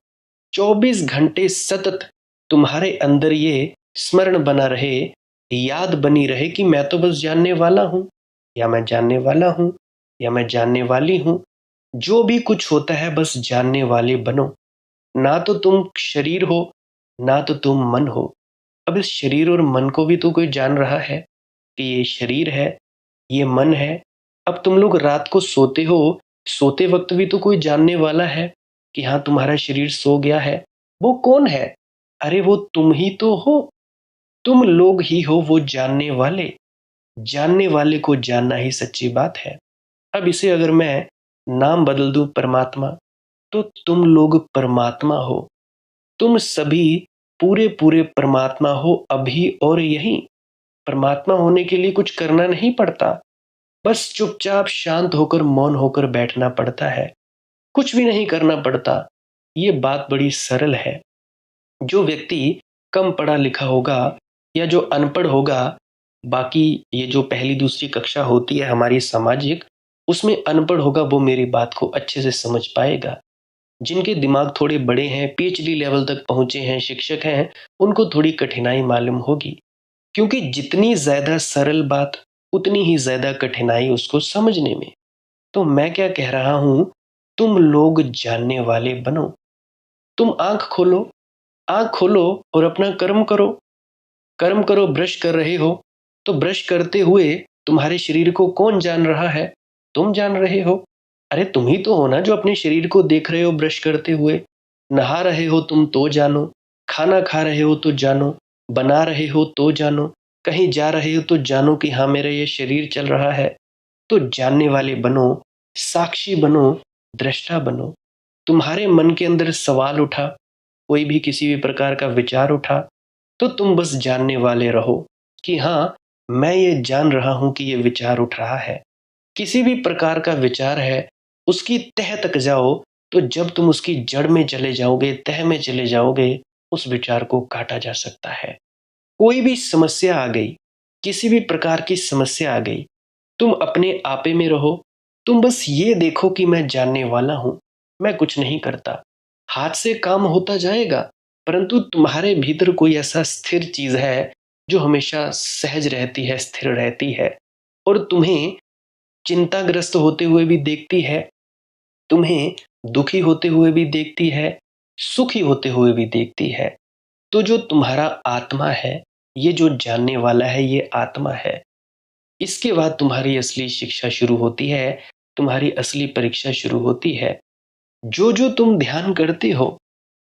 24 घंटे सतत तुम्हारे अंदर ये स्मरण बना रहे, याद बनी रहे कि मैं तो बस जानने वाला हूँ, या मैं जानने वाला हूँ, या मैं जानने वाली हूँ। जो भी कुछ होता है बस जानने वाले बनो। ना तो तुम शरीर हो, ना तो तुम मन हो। अब इस शरीर और मन को भी तो कोई जान रहा है कि ये शरीर है, ये मन है। अब तुम लोग रात को सोते हो, सोते वक़्त भी तो कोई जानने वाला है कि हाँ, तुम्हारा शरीर सो गया है। वो कौन है? अरे वो तुम ही तो हो। तुम लोग ही हो वो जानने वाले। जानने वाले को जानना ही सच्ची बात है। अब इसे अगर मैं नाम बदल दूँ परमात्मा, तो तुम लोग परमात्मा हो। तुम सभी पूरे-पूरे परमात्मा हो अभी और यहीं। परमात्मा होने के लिए कुछ करना नहीं पड़ता। बस चुपचाप शांत होकर, मौन होकर बैठना पड़ता है। कुछ भी नहीं करना पड़ता। ये बात बड़ी सरल है। जो व्यक्ति कम पढ़ा लिखा होगा या जो अनपढ़ होगा, बाकी ये जो पहली दूसरी कक्षा होती है हमारी सामाजिक, उसमें अनपढ़ होगा, वो मेरी बात को अच्छे से समझ पाएगा। जिनके दिमाग थोड़े बड़े हैं, पीएचडी लेवल तक पहुंचे हैं, शिक्षक हैं, उनको थोड़ी कठिनाई मालूम होगी। क्योंकि जितनी ज्यादा सरल बात, उतनी ही ज्यादा कठिनाई उसको समझने में। तो मैं क्या कह रहा हूं, तुम लोग जानने वाले बनो। तुम आंख खोलो और अपना कर्म करो। कर्म करो, ब्रश कर रहे हो तो ब्रश करते हुए तुम्हारे शरीर को कौन जान रहा है? तुम जान रहे हो। अरे तुम ही तो हो ना जो अपने शरीर को देख रहे हो ब्रश करते हुए। नहा रहे हो तुम तो जानो, खाना खा रहे हो तो जानो, बना रहे हो तो जानो, कहीं जा रहे हो तो जानो कि हाँ मेरा ये शरीर चल रहा है। तो जानने वाले बनो, साक्षी बनो, दृष्टा बनो। तुम्हारे मन के अंदर सवाल उठा, कोई भी किसी भी प्रकार का विचार उठा, तो तुम बस जानने वाले रहो कि हाँ, मैं ये जान रहा हूं कि ये विचार उठ रहा है। किसी भी प्रकार का विचार है, उसकी तह तक जाओ। तो जब तुम उसकी जड़ में चले जाओगे, तह में चले जाओगे, उस विचार को काटा जा सकता है। कोई भी समस्या आ गई, किसी भी प्रकार की समस्या आ गई, तुम अपने आपे में रहो। तुम बस ये देखो कि मैं जानने वाला हूं, मैं कुछ नहीं करता। हाथ से काम होता जाएगा, परंतु तुम्हारे भीतर कोई ऐसा स्थिर चीज है जो हमेशा सहज रहती है, स्थिर रहती है, और तुम्हें चिंताग्रस्त होते हुए भी देखती है, तुम्हें दुखी होते हुए भी देखती है, सुखी होते हुए भी देखती है। तो जो तुम्हारा आत्मा है, ये जो जानने वाला है, ये आत्मा है। इसके बाद तुम्हारी असली शिक्षा शुरू होती है, तुम्हारी असली परीक्षा शुरू होती है। जो जो तुम ध्यान करते हो,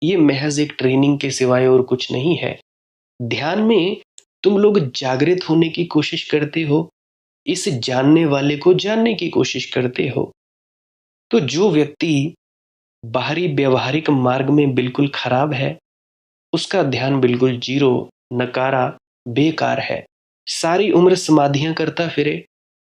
ये महज एक ट्रेनिंग के सिवाय और कुछ नहीं है। ध्यान में तुम लोग जागृत होने की कोशिश करते हो, इस जानने वाले को जानने की कोशिश करते हो। तो जो व्यक्ति बाहरी व्यवहारिक मार्ग में बिल्कुल खराब है, उसका ध्यान बिल्कुल जीरो, नकारा, बेकार है। सारी उम्र समाधियां करता फिरे।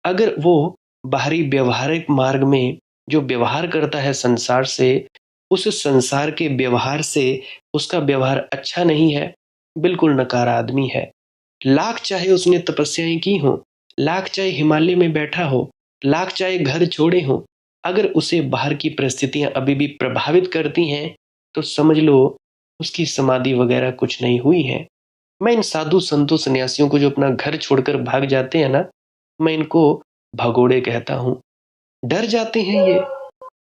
अगर वो बाहरी व्यवहारिक मार्ग में जो व्यवहार करता है संसार से, उस संसार के व्यवहार से उसका व्यवहार अच्छा नहीं है, बिल्कुल नकारा आदमी है। लाख चाहे उसने तपस्याएं की हो, लाख चाहे हिमालय में बैठा हो, लाख चाहे घर छोड़े हो, अगर उसे बाहर की परिस्थितियां अभी भी प्रभावित करती हैं, तो समझ लो उसकी समाधि वगैरह कुछ नहीं हुई है। मैं इन साधु संतों सन्यासियों को जो अपना घर छोड़कर भाग जाते हैं ना, मैं इनको भगोड़े कहता हूँ। डर जाते हैं ये,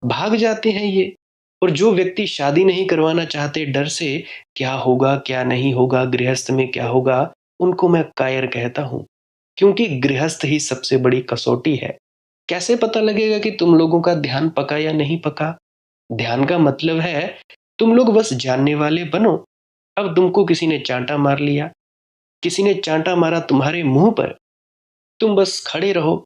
भाग जाते हैं ये। और जो व्यक्ति शादी नहीं करवाना चाहते डर से, क्या होगा क्या नहीं होगा, गृहस्थ में क्या होगा, उनको मैं कायर कहता हूं। क्योंकि गृहस्थ ही सबसे बड़ी कसौटी है। कैसे पता लगेगा कि तुम लोगों का ध्यान पका या नहीं पका? ध्यान का मतलब है तुम लोग बस जानने वाले बनो। अब तुमको किसी ने चांटा मार लिया, किसी ने चांटा मारा तुम्हारे मुंह पर, तुम बस खड़े रहो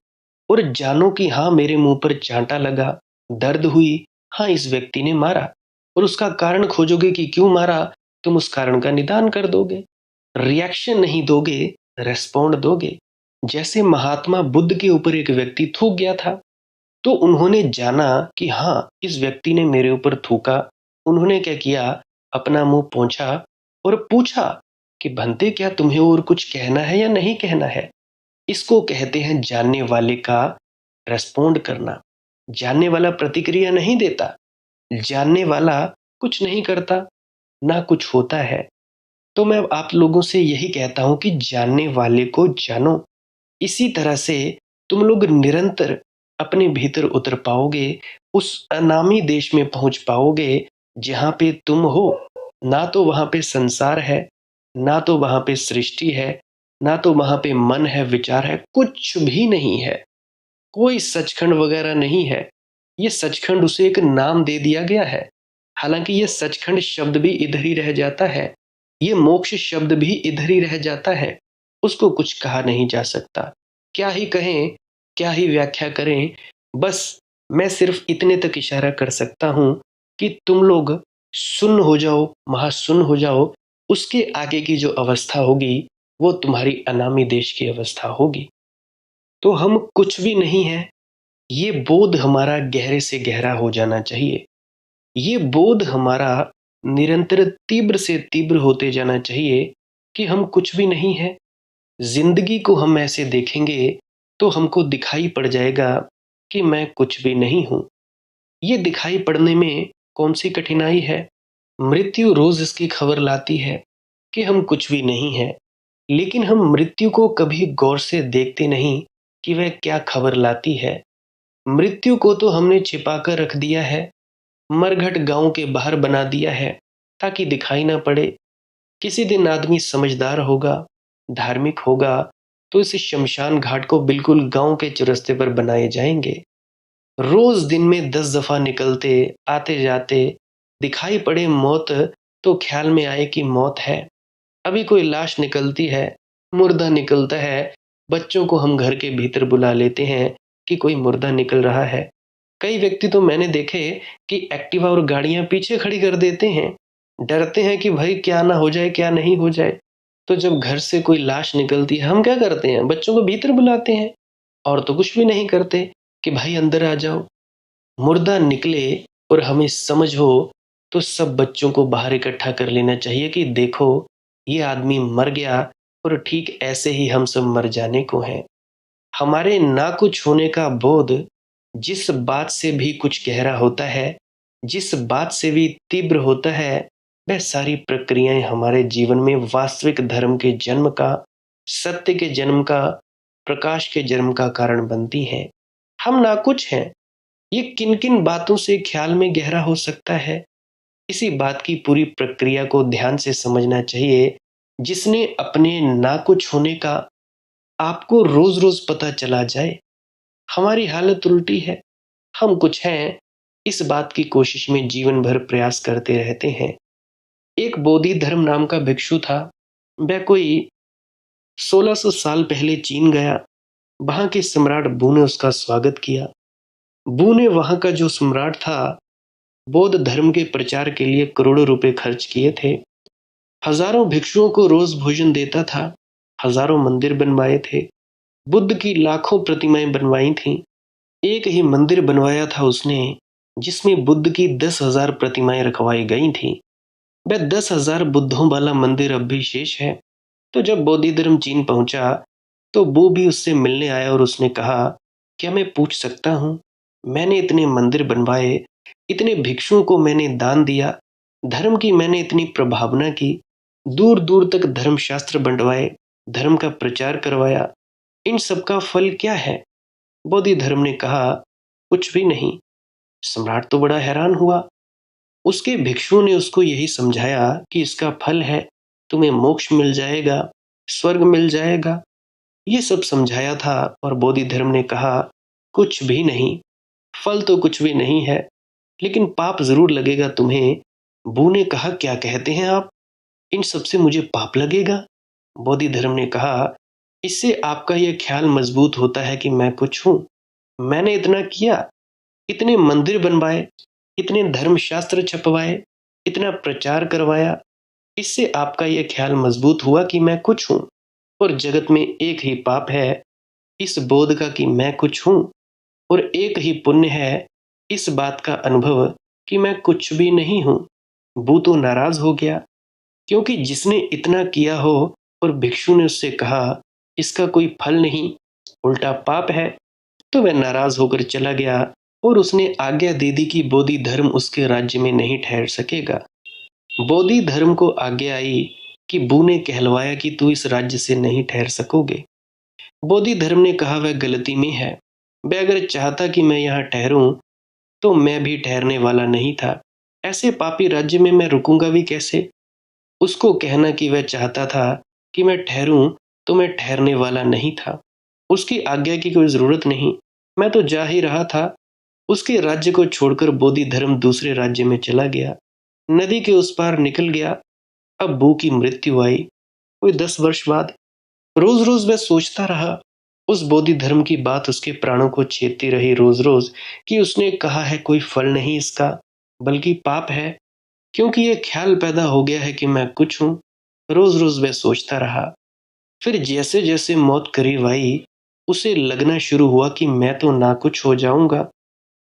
और जानो कि हाँ मेरे मुंह पर चांटा लगा, दर्द हुई, हाँ इस व्यक्ति ने मारा। और उसका कारण खोजोगे कि क्यों मारा, तुम उस कारण का निदान कर दोगे। रिएक्शन नहीं दोगे, रेस्पॉन्ड दोगे। जैसे महात्मा बुद्ध के ऊपर एक व्यक्ति थूक गया था, तो उन्होंने जाना कि हाँ इस व्यक्ति ने मेरे ऊपर थूका। उन्होंने क्या किया, अपना मुंह पोंछा और पूछा कि भंते क्या तुम्हें और कुछ कहना है या नहीं कहना है। इसको कहते हैं जानने वाले का रेस्पोंड करना। जानने वाला प्रतिक्रिया नहीं देता, जानने वाला कुछ नहीं करता, ना कुछ होता है। तो मैं आप लोगों से यही कहता हूं कि जानने वाले को जानो। इसी तरह से तुम लोग निरंतर अपने भीतर उतर पाओगे, उस अनामी देश में पहुंच पाओगे जहां पे तुम हो। ना तो वहां पे संसार है, ना तो वहां पे सृष्टि है, ना तो वहां पे मन है, विचार है, कुछ भी नहीं है। कोई सचखंड वगैरह नहीं है। ये सचखंड उसे एक नाम दे दिया गया है। हालांकि ये सचखंड शब्द भी इधर ही रह जाता है, ये मोक्ष शब्द भी इधर ही रह जाता है। उसको कुछ कहा नहीं जा सकता। क्या ही कहें, क्या ही व्याख्या करें। बस मैं सिर्फ इतने तक इशारा कर सकता हूं कि तुम लोग सुन्न हो जाओ, महाशून्य हो जाओ। उसके आगे की जो अवस्था होगी, वो तुम्हारी अनामी देश की अवस्था होगी। तो हम कुछ भी नहीं है, ये बोध हमारा गहरे से गहरा हो जाना चाहिए। ये बोध हमारा निरंतर तीव्र से तीव्र होते जाना चाहिए कि हम कुछ भी नहीं है। जिंदगी को हम ऐसे देखेंगे तो हमको दिखाई पड़ जाएगा कि मैं कुछ भी नहीं हूं। ये दिखाई पड़ने में कौन सी कठिनाई है? मृत्यु रोज इसकी खबर लाती है कि हम कुछ भी नहीं है, लेकिन हम मृत्यु को कभी गौर से देखते नहीं कि वह क्या खबर लाती है। मृत्यु को तो हमने छिपा कर रख दिया है, मरघट गांव के बाहर बना दिया है ताकि दिखाई ना पड़े। किसी दिन आदमी समझदार होगा, धार्मिक होगा, तो इस शमशान घाट को बिल्कुल गांव के चौरस्ते पर बनाए जाएंगे। रोज दिन में 10 दफा निकलते आते जाते दिखाई पड़े मौत, तो ख्याल में आए कि मौत है। अभी कोई लाश निकलती है, मुर्दा निकलता है, बच्चों को हम घर के भीतर बुला लेते हैं कि कोई मुर्दा निकल रहा है। कई व्यक्ति तो मैंने देखे कि एक्टिवा और गाड़ियां पीछे खड़ी कर देते हैं, डरते हैं कि भाई क्या ना हो जाए, क्या नहीं हो जाए। तो जब घर से कोई लाश निकलती है, हम क्या करते हैं? बच्चों को भीतर बुलाते हैं, और तो कुछ भी नहीं करते कि भाई अंदर आ जाओ। मुर्दा निकले और हमें समझ हो तो सब बच्चों को बाहर इकट्ठा कर लेना चाहिए कि देखो, ये आदमी मर गया और ठीक ऐसे ही हम सब मर जाने को हैं। हमारे ना कुछ होने का बोध जिस बात से भी कुछ गहरा होता है, जिस बात से भी तीव्र होता है, वह सारी प्रक्रियाएं हमारे जीवन में वास्तविक धर्म के जन्म का, सत्य के जन्म का, प्रकाश के जन्म का कारण बनती हैं। हम ना कुछ हैं। ये किन किन बातों से ख्याल में गहरा हो सकता है, इसी बात की पूरी प्रक्रिया को ध्यान से समझना चाहिए। जिसने अपने ना कुछ होने का आपको रोज रोज पता चला जाए। हमारी हालत उल्टी है, हम कुछ हैं, इस बात की कोशिश में जीवन भर प्रयास करते रहते हैं। एक बोधि धर्म नाम का भिक्षु था। वह कोई 1600 साल पहले चीन गया। वहां के सम्राट बू ने उसका स्वागत किया। बू ने वहां का जो सम्राट था, बौद्ध धर्म के प्रचार के लिए करोड़ों रुपए खर्च किए थे। हजारों भिक्षुओं को रोज भोजन देता था। हजारों मंदिर बनवाए थे। बुद्ध की लाखों प्रतिमाएं बनवाई थीं। एक ही मंदिर बनवाया था उसने जिसमें बुद्ध की 10,000 प्रतिमाएं रखवाई गई थीं। वह 10,000 बुद्धों वाला मंदिर अब भी शेष है। तो जब बोधि धर्म चीन पहुंचा तो वो भी उससे मिलने आया और उसने कहा, क्या मैं पूछ सकता हूँ, मैंने इतने मंदिर बनवाए, इतने भिक्षुओं को मैंने दान दिया, धर्म की मैंने इतनी प्रभावना की, दूर दूर तक धर्मशास्त्र बंटवाए, धर्म का प्रचार करवाया, इन सब का फल क्या है? बोधि धर्म ने कहा, कुछ भी नहीं। सम्राट तो बड़ा हैरान हुआ। उसके भिक्षुओं ने उसको यही समझाया कि इसका फल है, तुम्हें मोक्ष मिल जाएगा, स्वर्ग मिल जाएगा, ये सब समझाया था। और बोधि धर्म ने कहा, कुछ भी नहीं। फल तो कुछ भी नहीं है, लेकिन पाप जरूर लगेगा तुम्हें। बू ने कहा, क्या कहते हैं आप? इन सब से मुझे पाप लगेगा? बोधि धर्म ने कहा, इससे आपका यह ख्याल मजबूत होता है कि मैं कुछ हूं। मैंने इतना किया, इतने मंदिर बनवाए, इतने धर्मशास्त्र छपवाए, इतना प्रचार करवाया, इससे आपका यह ख्याल मजबूत हुआ कि मैं कुछ हूं। और जगत में एक ही पाप है, इस बोध का कि मैं कुछ हूं, और एक ही पुण्य है, इस बात का अनुभव कि मैं कुछ भी नहीं हूं। वो तो नाराज हो गया, क्योंकि जिसने इतना किया हो और भिक्षु ने उससे कहा इसका कोई फल नहीं, उल्टा पाप है, तो वह नाराज होकर चला गया और उसने आज्ञा दे दी कि बोधि धर्म उसके राज्य में नहीं ठहर सकेगा। बोधि धर्म को आज्ञा आई कि बू ने कहलवाया कि तू इस राज्य से नहीं ठहर सकोगे। बोधि धर्म ने कहा, वह गलती में है। वह अगर चाहता कि मैं यहाँ ठहरूं तो मैं भी ठहरने वाला नहीं था। ऐसे पापी राज्य में मैं रुकूंगा भी कैसे? उसको कहना कि वह चाहता था कि मैं ठहरूं तो मैं ठहरने वाला नहीं था। उसकी आज्ञा की कोई जरूरत नहीं, मैं तो जा ही रहा था। उसके राज्य को छोड़कर बोधि धर्म दूसरे राज्य में चला गया, नदी के उस पार निकल गया। अब बू की मृत्यु आई कोई 10 वर्ष बाद। रोज रोज वह सोचता रहा। उस बोधि धर्म की बात उसके प्राणों को छेदती रही रोज रोज कि उसने कहा है कोई फल नहीं इसका, बल्कि पाप है, क्योंकि यह ख्याल पैदा हो गया है कि मैं कुछ हूं। रोज रोज वह सोचता रहा। फिर जैसे जैसे मौत करीब आई, उसे लगना शुरू हुआ कि मैं तो नाकुछ हो जाऊंगा,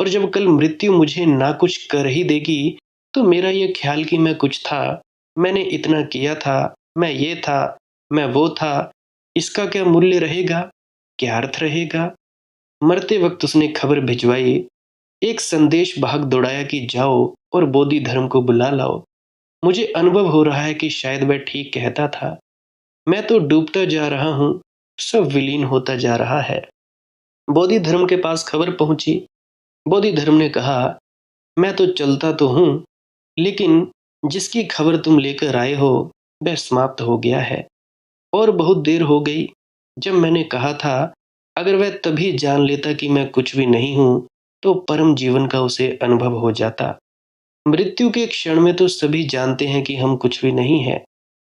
और जब कल मृत्यु मुझे नाकुछ कर ही देगी, तो मेरा ये ख्याल कि मैं कुछ था, मैंने इतना किया था, मैं ये था, मैं वो था, इसका क्या मूल्य रहेगा, क्या अर्थ रहेगा। मरते वक्त उसने खबर भिजवाई, एक संदेश भाग दौड़ाया कि जाओ और बोधि धर्म को बुला लाओ। मुझे अनुभव हो रहा है कि शायद वह ठीक कहता था। मैं तो डूबता जा रहा हूँ, सब विलीन होता जा रहा है। बोधि धर्म के पास खबर पहुंची। बोधि धर्म ने कहा, मैं तो चलता तो हूँ, लेकिन जिसकी खबर तुम लेकर आए हो वह समाप्त हो गया है, और बहुत देर हो गई। जब मैंने कहा था, अगर वह तभी जान लेता कि मैं कुछ भी नहीं हूँ, तो परम जीवन का उसे अनुभव हो जाता। मृत्यु के क्षण में तो सभी जानते हैं कि हम कुछ भी नहीं है,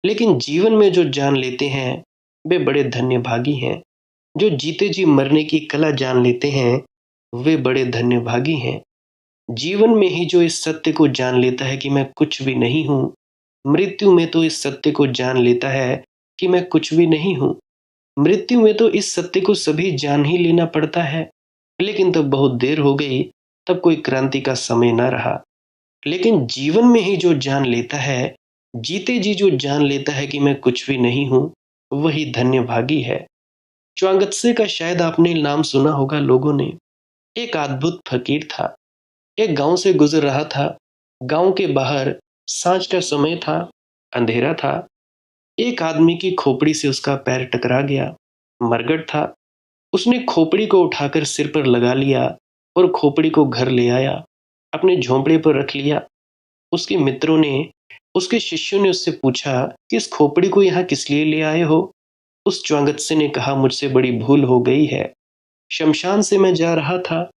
लेकिन जीवन में जो जान लेते हैं वे बड़े धन्य भागी हैं। जो जीते जी मरने की कला जान लेते हैं वे बड़े धन्य भागी हैं। जीवन में ही जो इस सत्य को जान लेता है कि मैं कुछ भी नहीं हूँ, मृत्यु में तो इस सत्य को जान लेता है कि मैं कुछ भी नहीं हूँ। मृत्यु में तो इस सत्य को सभी जान ही लेना पड़ता है, लेकिन तब बहुत देर हो गई, तब कोई क्रांति का समय न रहा। लेकिन जीवन में ही जो जान लेता है, जीते जी जो जान लेता है कि मैं कुछ भी नहीं हूँ, वही धन्य भागी है। च्वांगत्से का शायद आपने नाम सुना होगा लोगों ने। एक अद्भुत फकीर था। एक गांव से गुजर रहा था। गांव के बाहर सांझ का समय था, अंधेरा था। एक आदमी की खोपड़ी से उसका पैर टकरा गया। मरगट था। उसने खोपड़ी को उठाकर सिर पर लगा लिया और खोपड़ी को घर ले आया, अपने झोंपड़े पर रख लिया। उसके मित्रों ने, उसके शिष्यों ने उससे पूछा कि इस खोपड़ी को यहाँ किस लिए ले आए हो। उस च्वांगत्से ने कहा, मुझसे बड़ी भूल हो गई है। शमशान से मैं जा रहा था,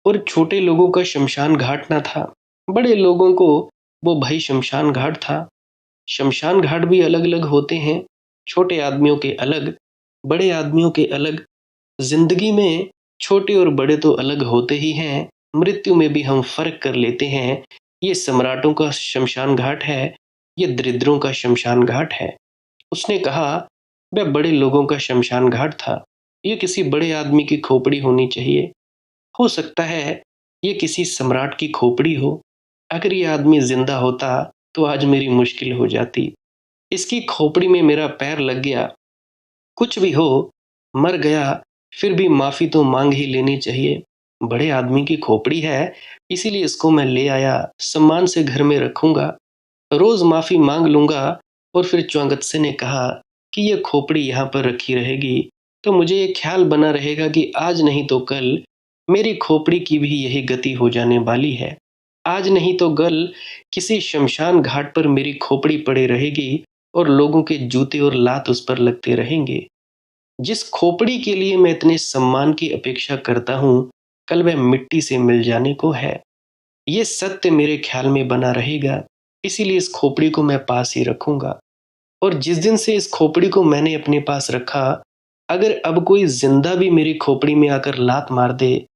और छोटे लोगों का शमशान घाट ना था, बड़े लोगों को वो भाई शमशान घाट था। शमशान घाट भी अलग अलग होते हैं, छोटे आदमियों के अलग, बड़े आदमियों के अलग। जिंदगी में छोटे और बड़े तो अलग होते ही हैं, मृत्यु में भी हम फर्क कर लेते हैं। ये सम्राटों का शमशान घाट है, ये दरिद्रों का शमशान घाट है। उसने कहा, वह बड़े लोगों का शमशान घाट था, ये किसी बड़े आदमी की खोपड़ी होनी चाहिए। हो सकता है ये किसी सम्राट की खोपड़ी हो। अगर ये आदमी जिंदा होता तो आज मेरी मुश्किल हो जाती। इसकी खोपड़ी में मेरा पैर लग गया। कुछ भी हो, मर गया, फिर भी माफी तो मांग ही लेनी चाहिए। बड़े आदमी की खोपड़ी है, इसीलिए इसको मैं ले आया, सम्मान से घर में रखूंगा, रोज माफी मांग लूंगा। और फिर च्वांगत्से ने कहा कि ये खोपड़ी यहाँ पर रखी रहेगी, तो मुझे ये ख्याल बना रहेगा कि आज नहीं तो कल मेरी खोपड़ी की भी यही गति हो जाने वाली है। आज नहीं तो कल किसी शमशान घाट पर मेरी खोपड़ी पड़े रहेगी, और लोगों के जूते और लात उस पर लगते रहेंगे। जिस खोपड़ी के लिए मैं इतने सम्मान की अपेक्षा करता हूँ, कल वह मिट्टी से मिल जाने को है। ये सत्य मेरे ख्याल में बना रहेगा, इसीलिए इस खोपड़ी को मैं पास ही रखूंगा। और जिस दिन से इस खोपड़ी को मैंने अपने पास रखा, अगर अब कोई जिंदा भी मेरी खोपड़ी में आकर लात मार दे,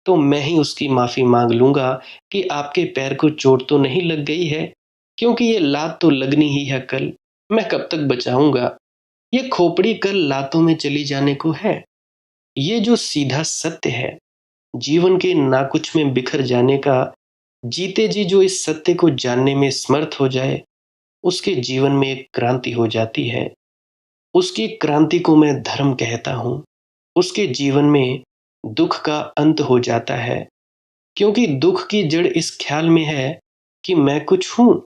तो मैं ही उसकी माफी मांग लूंगा कि आपके पैर को चोट तो नहीं लग गई है, क्योंकि ये लात तो लगनी ही है कल। मैं कब तक बचाऊंगा, ये खोपड़ी कल लातों में चली जाने को है। ये जो सीधा सत्य है, जीवन के नाकुछ में बिखर जाने का, जीते जी जो इस सत्य को जानने में समर्थ हो जाए, उसके जीवन में एक क्रांति हो जाती है। उसकी क्रांति को मैं धर्म कहता हूँ। उसके जीवन में दुख का अंत हो जाता है, क्योंकि दुख की जड़ इस ख्याल में है कि मैं कुछ हूँ।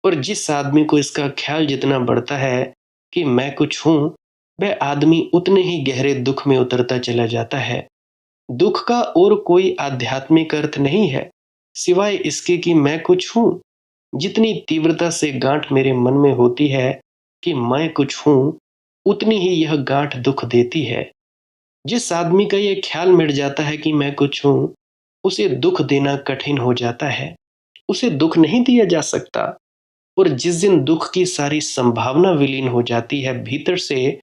और जिस आदमी को इसका ख्याल जितना बढ़ता है कि मैं कुछ हूँ, वह आदमी उतने ही गहरे दुख में उतरता चला जाता है। दुख का और कोई आध्यात्मिक अर्थ नहीं है, सिवाय इसके कि मैं कुछ हूँ। जितनी तीव्रता से गांठ मेरे मन में होती है कि मैं कुछ हूँ, उतनी ही यह गांठ दुख देती है। जिस आदमी का यह ख्याल मिट जाता है कि मैं कुछ हूँ, उसे दुख देना कठिन हो जाता है। उसे दुख नहीं दिया जा सकता। और जिस दिन दुख की सारी संभावना विलीन हो जाती है भीतर से,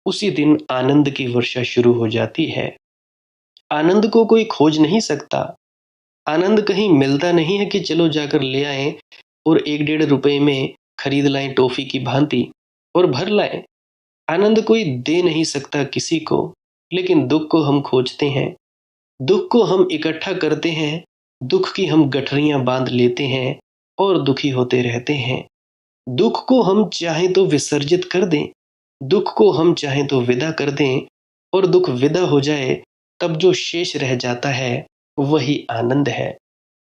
उसी दिन आनंद की वर्षा शुरू हो जाती है। आनंद को कोई खोज नहीं सकता। आनंद कहीं मिलता नहीं है कि चलो जाकर ले आएं और 1-1.5 रुपए में खरीद लाएं टॉफी की भांति और भर लाएं। आनंद कोई दे नहीं सकता किसी को। लेकिन दुख को हम खोजते हैं, दुख को हम इकट्ठा करते हैं, दुख की हम गठरियां बांध लेते हैं और दुखी होते रहते हैं। दुख को हम चाहें तो विसर्जित कर दें, दुख को हम चाहें तो विदा कर दें, और दुख विदा हो जाए तब जो शेष रह जाता है वही आनंद है।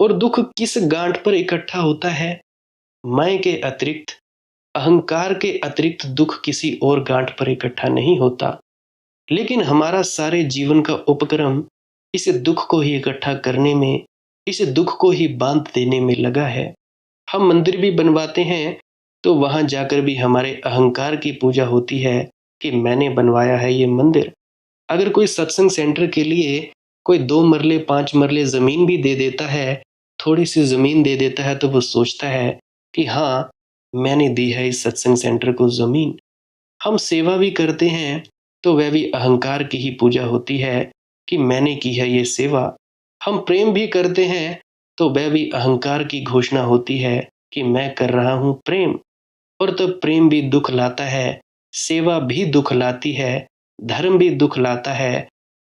और दुख किस गांठ पर इकट्ठा होता है? मैं के अतिरिक्त, अहंकार के अतिरिक्त दुख किसी और गांठ पर इकट्ठा नहीं होता। लेकिन हमारा सारे जीवन का उपक्रम इस दुख को ही इकट्ठा करने में, इस दुख को ही बांध देने में लगा है। हम मंदिर भी बनवाते हैं तो वहां जाकर भी हमारे अहंकार की पूजा होती है कि मैंने बनवाया है ये मंदिर। अगर कोई सत्संग सेंटर के लिए कोई 2 मरले 5 मरले जमीन भी दे देता है, थोड़ी सी जमीन दे देता है, तो वो सोचता है कि हाँ, मैंने दी है इस सत्संग सेंटर को जमीन। हम सेवा भी करते हैं तो वह भी अहंकार की ही पूजा होती है कि मैंने की है ये सेवा। हम प्रेम भी करते हैं तो वह भी अहंकार की घोषणा होती है कि मैं कर रहा हूं प्रेम। और तब प्रेम भी दुख लाता है, सेवा भी दुख लाती है, धर्म भी दुख लाता है,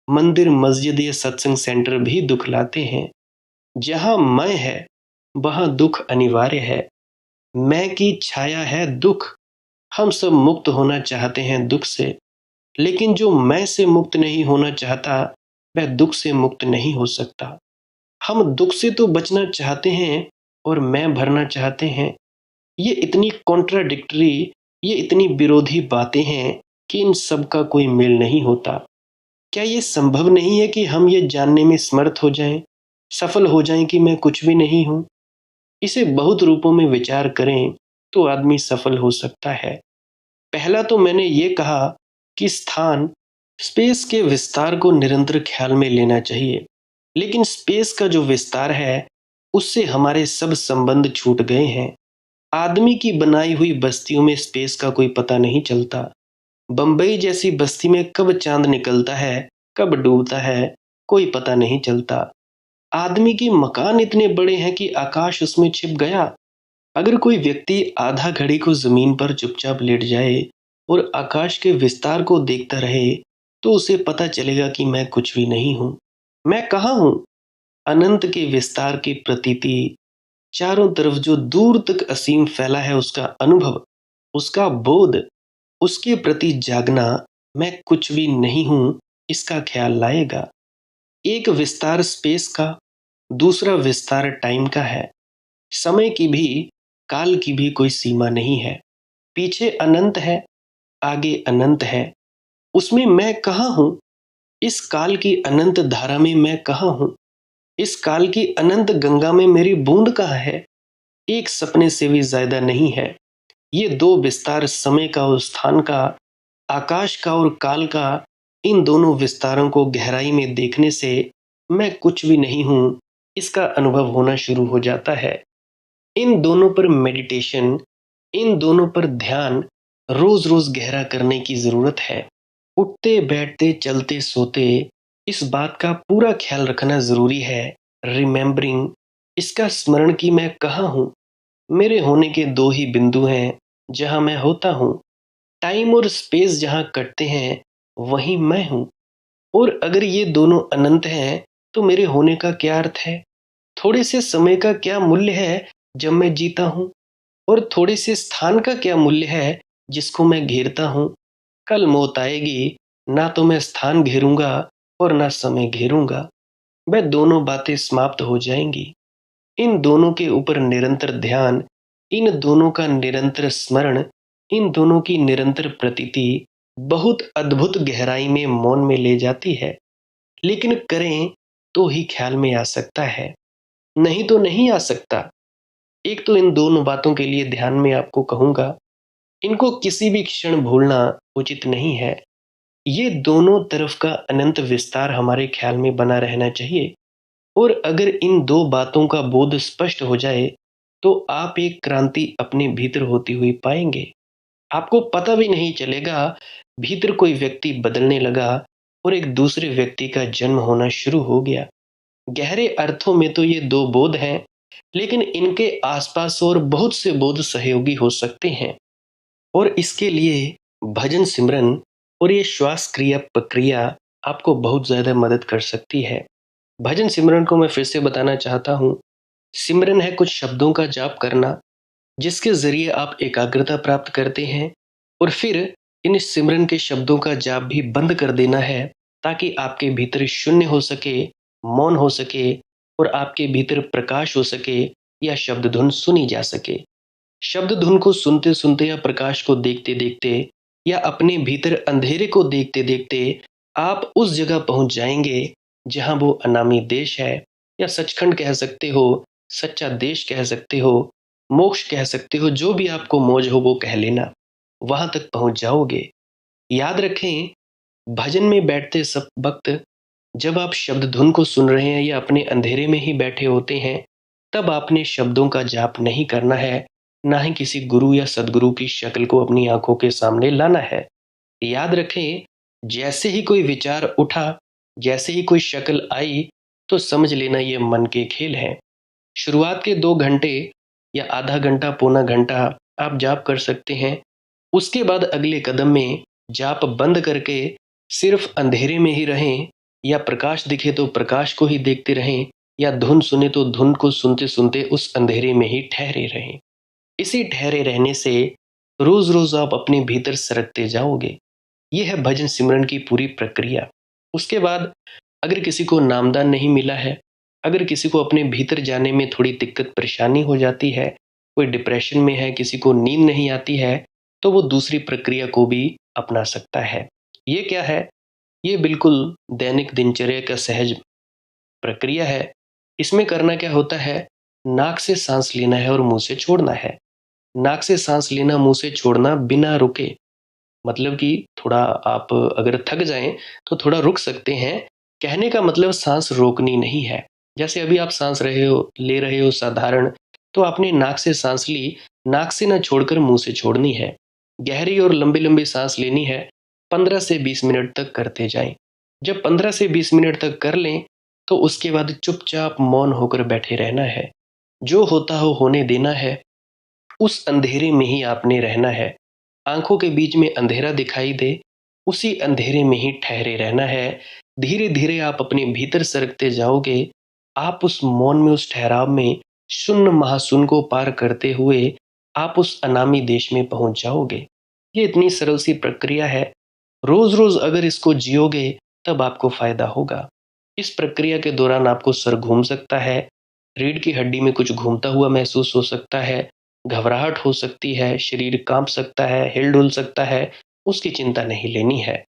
मंदिर मस्जिद या सत्संग सेंटर भी दुख लाते हैं। जहां मैं है वहां दुख अनिवार्य है। मैं की छाया है दुख। हम सब मुक्त होना चाहते हैं दुख से, लेकिन जो मैं से मुक्त नहीं होना चाहता वह दुख से मुक्त नहीं हो सकता। हम दुख से तो बचना चाहते हैं और मैं भरना चाहते हैं। ये इतनी कॉन्ट्राडिक्टरी, ये इतनी विरोधी बातें हैं कि इन सब का कोई मेल नहीं होता। क्या ये संभव नहीं है कि हम ये जानने में समर्थ हो जाएं, सफल हो जाएं कि मैं कुछ भी नहीं हूं? इसे बहुत रूपों में विचार करें तो आदमी सफल हो सकता है। पहला तो मैंने ये कहा कि स्थान, स्पेस के विस्तार को निरंतर ख्याल में लेना चाहिए। लेकिन स्पेस का जो विस्तार है उससे हमारे सब संबंध छूट गए हैं। आदमी की बनाई हुई बस्तियों में स्पेस का कोई पता नहीं चलता। बंबई जैसी बस्ती में कब चांद निकलता है, कब डूबता है, कोई पता नहीं चलता। आदमी के मकान इतने बड़े हैं कि आकाश उसमें छिप गया। अगर कोई व्यक्ति आधा घड़ी को जमीन पर चुपचाप लेट जाए और आकाश के विस्तार को देखता रहे तो उसे पता चलेगा कि मैं कुछ भी नहीं हूं। मैं कहाँ हूं? अनंत के विस्तार की प्रतीति, चारों तरफ जो दूर तक असीम फैला है उसका अनुभव, उसका बोध, उसके प्रति जागना, मैं कुछ भी नहीं हूं, इसका ख्याल लाएगा। एक विस्तार स्पेस का, दूसरा विस्तार टाइम का है। समय की भी, काल की भी कोई सीमा नहीं है। पीछे अनंत है, आगे अनंत है। उसमें मैं कहाँ हूं? इस काल की अनंत धारा में मैं कहाँ हूं? इस काल की अनंत गंगा में मेरी बूंद कहाँ है? एक सपने से भी ज्यादा नहीं है। ये दो विस्तार, समय का और स्थान का, आकाश का और काल का, इन दोनों विस्तारों को गहराई में देखने से मैं कुछ भी नहीं हूं, इसका अनुभव होना शुरू हो जाता है। इन दोनों पर मेडिटेशन, इन दोनों पर ध्यान रोज रोज गहरा करने की जरूरत है। उठते बैठते चलते सोते इस बात का पूरा ख्याल रखना जरूरी है। रिमेम्बरिंग, इसका स्मरण कि मैं कहाँ हूँ। मेरे होने के दो ही बिंदु हैं जहाँ मैं होता हूँ। टाइम और स्पेस जहाँ कटते हैं वहीं मैं हूँ। और अगर ये दोनों अनंत हैं तो मेरे होने का क्या अर्थ है? थोड़े से समय का क्या मूल्य है जब मैं जीता हूँ? और थोड़े से स्थान का क्या मूल्य है जिसको मैं घेरता हूँ? कल मौत आएगी, ना तो मैं स्थान घेरूंगा और ना समय घेरूंगा। वह दोनों बातें समाप्त हो जाएंगी। इन दोनों के ऊपर निरंतर ध्यान, इन दोनों का निरंतर स्मरण, इन दोनों की निरंतर प्रतीति बहुत अद्भुत गहराई में मौन में ले जाती है। लेकिन करें तो ही ख्याल में आ सकता है, नहीं तो नहीं आ सकता। एक तो इन दोनों बातों के लिए ध्यान में आपको कहूंगा, इनको किसी भी क्षण भूलना उचित नहीं है। ये दोनों तरफ का अनंत विस्तार हमारे ख्याल में बना रहना चाहिए। और अगर इन दो बातों का बोध स्पष्ट हो जाए तो आप एक क्रांति अपने भीतर होती हुई पाएंगे। आपको पता भी नहीं चलेगा, भीतर कोई व्यक्ति बदलने लगा और एक दूसरे व्यक्ति का जन्म होना शुरू हो गया। गहरे अर्थों में तो ये दो बोध हैं, लेकिन इनके आसपास और बहुत से बोध सहयोगी हो सकते हैं। और इसके लिए भजन सिमरन और ये श्वास क्रिया प्रक्रिया आपको बहुत ज़्यादा मदद कर सकती है। भजन सिमरन को मैं फिर से बताना चाहता हूँ। सिमरन है कुछ शब्दों का जाप करना, जिसके ज़रिए आप एकाग्रता प्राप्त करते हैं और फिर इन सिमरन के शब्दों का जाप भी बंद कर देना है, ताकि आपके भीतर शून्य हो सके, मौन हो सके और आपके भीतर प्रकाश हो सके या शब्द धुन सुनी जा सके। शब्द धुन को सुनते-सुनते या प्रकाश को देखते-देखते या अपने भीतर अंधेरे को देखते-देखते आप उस जगह पहुंच जाएंगे जहां वो अनामी देश है, या सचखंड कह सकते हो, सच्चा देश कह सकते हो, मोक्ष कह सकते हो, जो भी आपको मौज हो वो कह लेना। वहां तक पहुंच जाओगे। याद रखें, भजन में बैठते सब वक्त जब आप शब्द धुन को सुन रहे हैं या अपने अंधेरे में ही बैठे होते हैं, तब आपने शब्दों का जाप नहीं करना है, ना ही किसी गुरु या सदगुरु की शक्ल को अपनी आंखों के सामने लाना है। याद रखें, जैसे ही कोई विचार उठा, जैसे ही कोई शक्ल आई, तो समझ लेना ये मन के खेल हैं। शुरुआत के 2 घंटे या आधा घंटा, पौना घंटा आप जाप कर सकते हैं। उसके बाद अगले कदम में जाप बंद करके सिर्फ अंधेरे में ही रहें, या प्रकाश दिखे तो प्रकाश को ही देखते रहें, या धुन सुने तो धुन को सुनते-सुनते उस अंधेरे में ही ठहरे रहें। इसी ठहरे रहने से रोज़-रोज़ आप अपने भीतर सरकते जाओगे। ये है भजन सिमरन की पूरी प्रक्रिया। उसके बाद अगर किसी को नामदान नहीं मिला है, अगर किसी को अपने भीतर जाने में थोड़ी दिक्कत परेशानी हो जाती है, कोई डिप्रेशन में है, किसी को नींद नहीं आती है, तो वो दूसरी प्रक्रिया को भी अपना सकता है। ये क्या है? ये बिल्कुल दैनिक दिनचर्या का सहज प्रक्रिया है। इसमें करना क्या होता है? नाक से सांस लेना है और मुंह से छोड़ना है। नाक से सांस लेना, मुंह से छोड़ना बिना रुके। मतलब कि थोड़ा आप अगर थक जाएँ, तो थोड़ा रुक सकते हैं। कहने का मतलब साँस रोकनी नहीं है। जैसे अभी आप साँस ले रहे हो साधारण, तो आपने नाक से साँस ली, नाक से ना छोड़कर मुँह से छोड़नी है। गहरी और लंबी-लंबी साँस लेनी है, 15 से 20 मिनट तक करते जाएँ। जब 15 से 20 मिनट तक कर लें, तो उसके बाद चुपचाप मौन होकर बैठे रहना है। जो होता हो होने देना है। उस अंधेरे में ही आपने रहना है। आंखों के बीच में अंधेरा दिखाई दे, उसी अंधेरे में ही ठहरे रहना है। धीरे-धीरे आप अपने भीतर सरकते जाओगे। आप उस मौन में, उस ठहराव में, शून्य महाशून्य को पार करते हुए आप उस अनामी देश में पहुंच जाओगे। ये इतनी सरल सी प्रक्रिया है। रोज-रोज अगर इसको जियोगे, तब आपको फायदा होगा। इस प्रक्रिया के दौरान आपको सर घूम सकता है, रीढ़ की हड्डी में कुछ घूमता हुआ महसूस हो सकता है, घबराहट हो सकती है, शरीर कांप सकता है, हिल-डुल सकता है, उसकी चिंता नहीं लेनी है।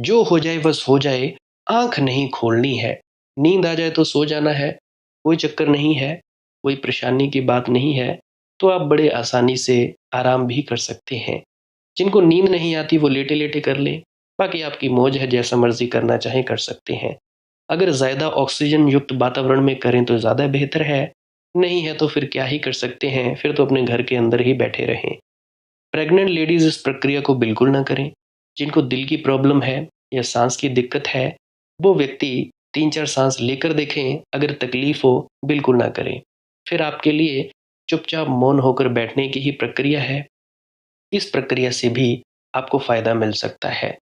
जो हो जाए बस हो जाए, आँख नहीं खोलनी है। नींद आ जाए तो सो जाना है, कोई चक्कर नहीं है, कोई परेशानी की बात नहीं है, तो आप बड़े आसानी से आराम भी कर सकते हैं। जिनको नींद नहीं आती वो लेटे-लेटे कर लें, बाकी आपकी मौज है, जैसा मर्ज़ी करना चाहें कर सकते हैं। अगर ज़्यादा ऑक्सीजन युक्त वातावरण में करें तो ज़्यादा बेहतर है, नहीं है तो फिर क्या ही कर सकते हैं, फिर तो अपने घर के अंदर ही बैठे रहें। प्रेग्नेंट लेडीज़ इस प्रक्रिया को बिल्कुल ना करें। जिनको दिल की प्रॉब्लम है या साँस की दिक्कत है, वो व्यक्ति 3-4 साँस लेकर देखें, अगर तकलीफ़ हो बिल्कुल ना करें। फिर आपके लिए चुपचाप मौन होकर बैठने की ही प्रक्रिया है। इस प्रक्रिया से भी आपको फ़ायदा मिल सकता है।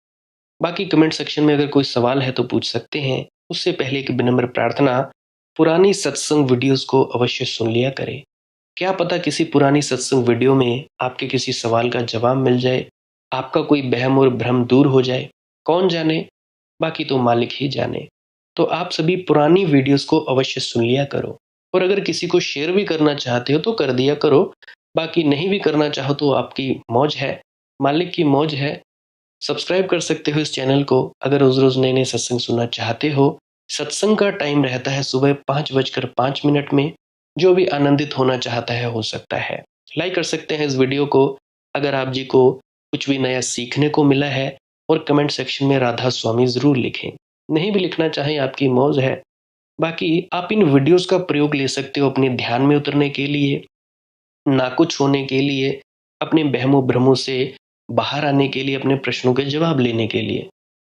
बाकी कमेंट सेक्शन में अगर कोई सवाल है तो पूछ सकते हैं। उससे पहले एक विनम्र प्रार्थना, पुरानी सत्संग वीडियोज़ को अवश्य सुन लिया करें। क्या पता किसी पुरानी सत्संग वीडियो में आपके किसी सवाल का जवाब मिल जाए, आपका कोई वहम और भ्रम दूर हो जाए। कौन जाने, बाकी तो मालिक ही जाने। तो आप सभी पुरानी वीडियोज़ को अवश्य सुन लिया करो, और अगर किसी को शेयर भी करना चाहते हो तो कर दिया करो। बाकी नहीं भी करना चाहो तो आपकी मौज है, मालिक की मौज है। सब्सक्राइब कर सकते हो इस चैनल को अगर रोज़-रोज़ नए-नए सत्संग सुनना चाहते हो। सत्संग का टाइम रहता है सुबह 5:05 में। जो भी आनंदित होना चाहता है हो सकता है। लाइक कर सकते हैं इस वीडियो को अगर आप जी को कुछ भी नया सीखने को मिला है, और कमेंट सेक्शन में राधा स्वामी ज़रूर लिखें। नहीं भी लिखना चाहें आपकी मौज है। बाकी आप इन वीडियोज़ का प्रयोग ले सकते हो अपने ध्यान में उतरने के लिए, नाकुच होने के लिए, अपने वहमों-भ्रमों से बाहर आने के लिए, अपने प्रश्नों के जवाब लेने के लिए।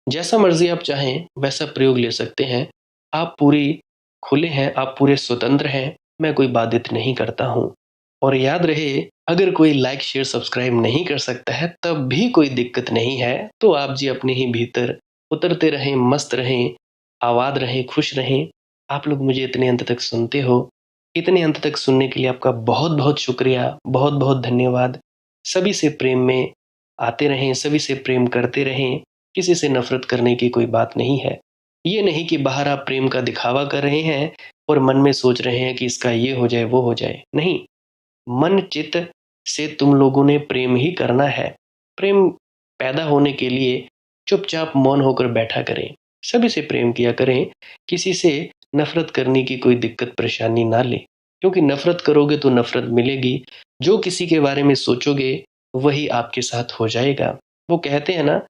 जैसा मर्ज़ी आप चाहें वैसा प्रयोग ले सकते हैं। आप पूरी खुले हैं, आप पूरे स्वतंत्र हैं, मैं कोई बाधित नहीं करता हूँ। और याद रहे, अगर कोई लाइक, शेयर, सब्सक्राइब नहीं कर सकता है तब भी कोई दिक्कत नहीं है, तो आप जी अपने ही भीतर उतरते रहें, मस्त रहें, आबाद रहें, खुश रहें। आप लोग मुझे इतने अंत तक सुनते हो। इतने अंत तक सुनने के लिए आपका बहुत-बहुत शुक्रिया, बहुत-बहुत धन्यवाद। सभी से प्रेम में आते रहें, सभी से प्रेम करते रहें। किसी से नफ़रत करने की कोई बात नहीं है। ये नहीं कि बाहर आप प्रेम का दिखावा कर रहे हैं और मन में सोच रहे हैं कि इसका ये हो जाए, वो हो जाए। नहीं, मन चित्त से तुम लोगों ने प्रेम ही करना है। प्रेम पैदा होने के लिए चुपचाप मौन होकर बैठा करें। सभी से प्रेम किया करें। किसी से नफ़रत करने की कोई दिक्कत परेशानी ना लें, क्योंकि नफ़रत करोगे तो नफ़रत मिलेगी। जो किसी के बारे में सोचोगे, वही आपके साथ हो जाएगा। वो कहते हैं ना,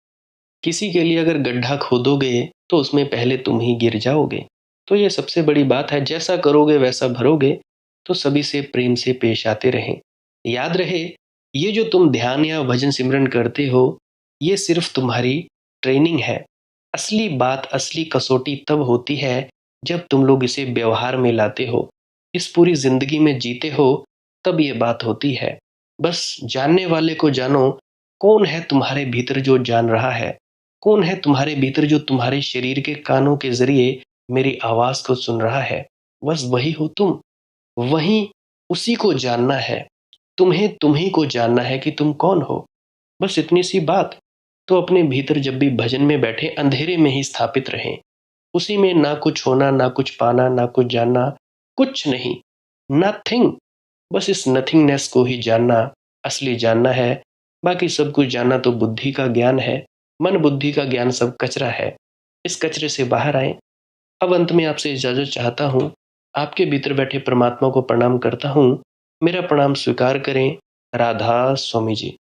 किसी के लिए अगर गड्ढा खोदोगे, तो उसमें पहले तुम ही गिर जाओगे। तो ये सबसे बड़ी बात है, जैसा करोगे वैसा भरोगे। तो सभी से प्रेम से पेश आते रहें। याद रहे, ये जो तुम ध्यान या भजन सिमरन करते हो, ये सिर्फ तुम्हारी ट्रेनिंग है। असली बात, असली कसौटी तब होती है, जब तुम लोग इसे व्यवहार में लाते हो। इस पूरी ज़िंदगी में जीते हो, तब ये बात होती है। बस जानने वाले को जानो, कौन है तुम्हारे भीतर जो जान रहा है? कौन है तुम्हारे भीतर जो तुम्हारे शरीर के कानों के ज़रिए मेरी आवाज़ को सुन रहा है? बस वही हो तुम। वहीं उसी को जानना है। तुम्हें तुम्ही को जानना है कि तुम कौन हो। बस इतनी सी बात। तो अपने भीतर जब भी भजन में बैठे अंधेरे में ही स्थापित रहें। उसी में ना कुछ होना, ना कुछ पाना, ना कुछ जानना, कुछ नहीं। नथिंग। बस इस नथिंगनेस को ही जानना, असली जानना है। बाकी सब कुछ जानना तो बुद्धि का ज्ञान है। मन बुद्धि का ज्ञान सब कचरा है। इस कचरे से बाहर आएं। अब अंत में आपसे इजाज़त चाहता हूँ। आपके भीतर बैठे परमात्मा को प्रणाम करता हूँ। मेरा प्रणाम स्वीकार करें। राधा स्वामी जी।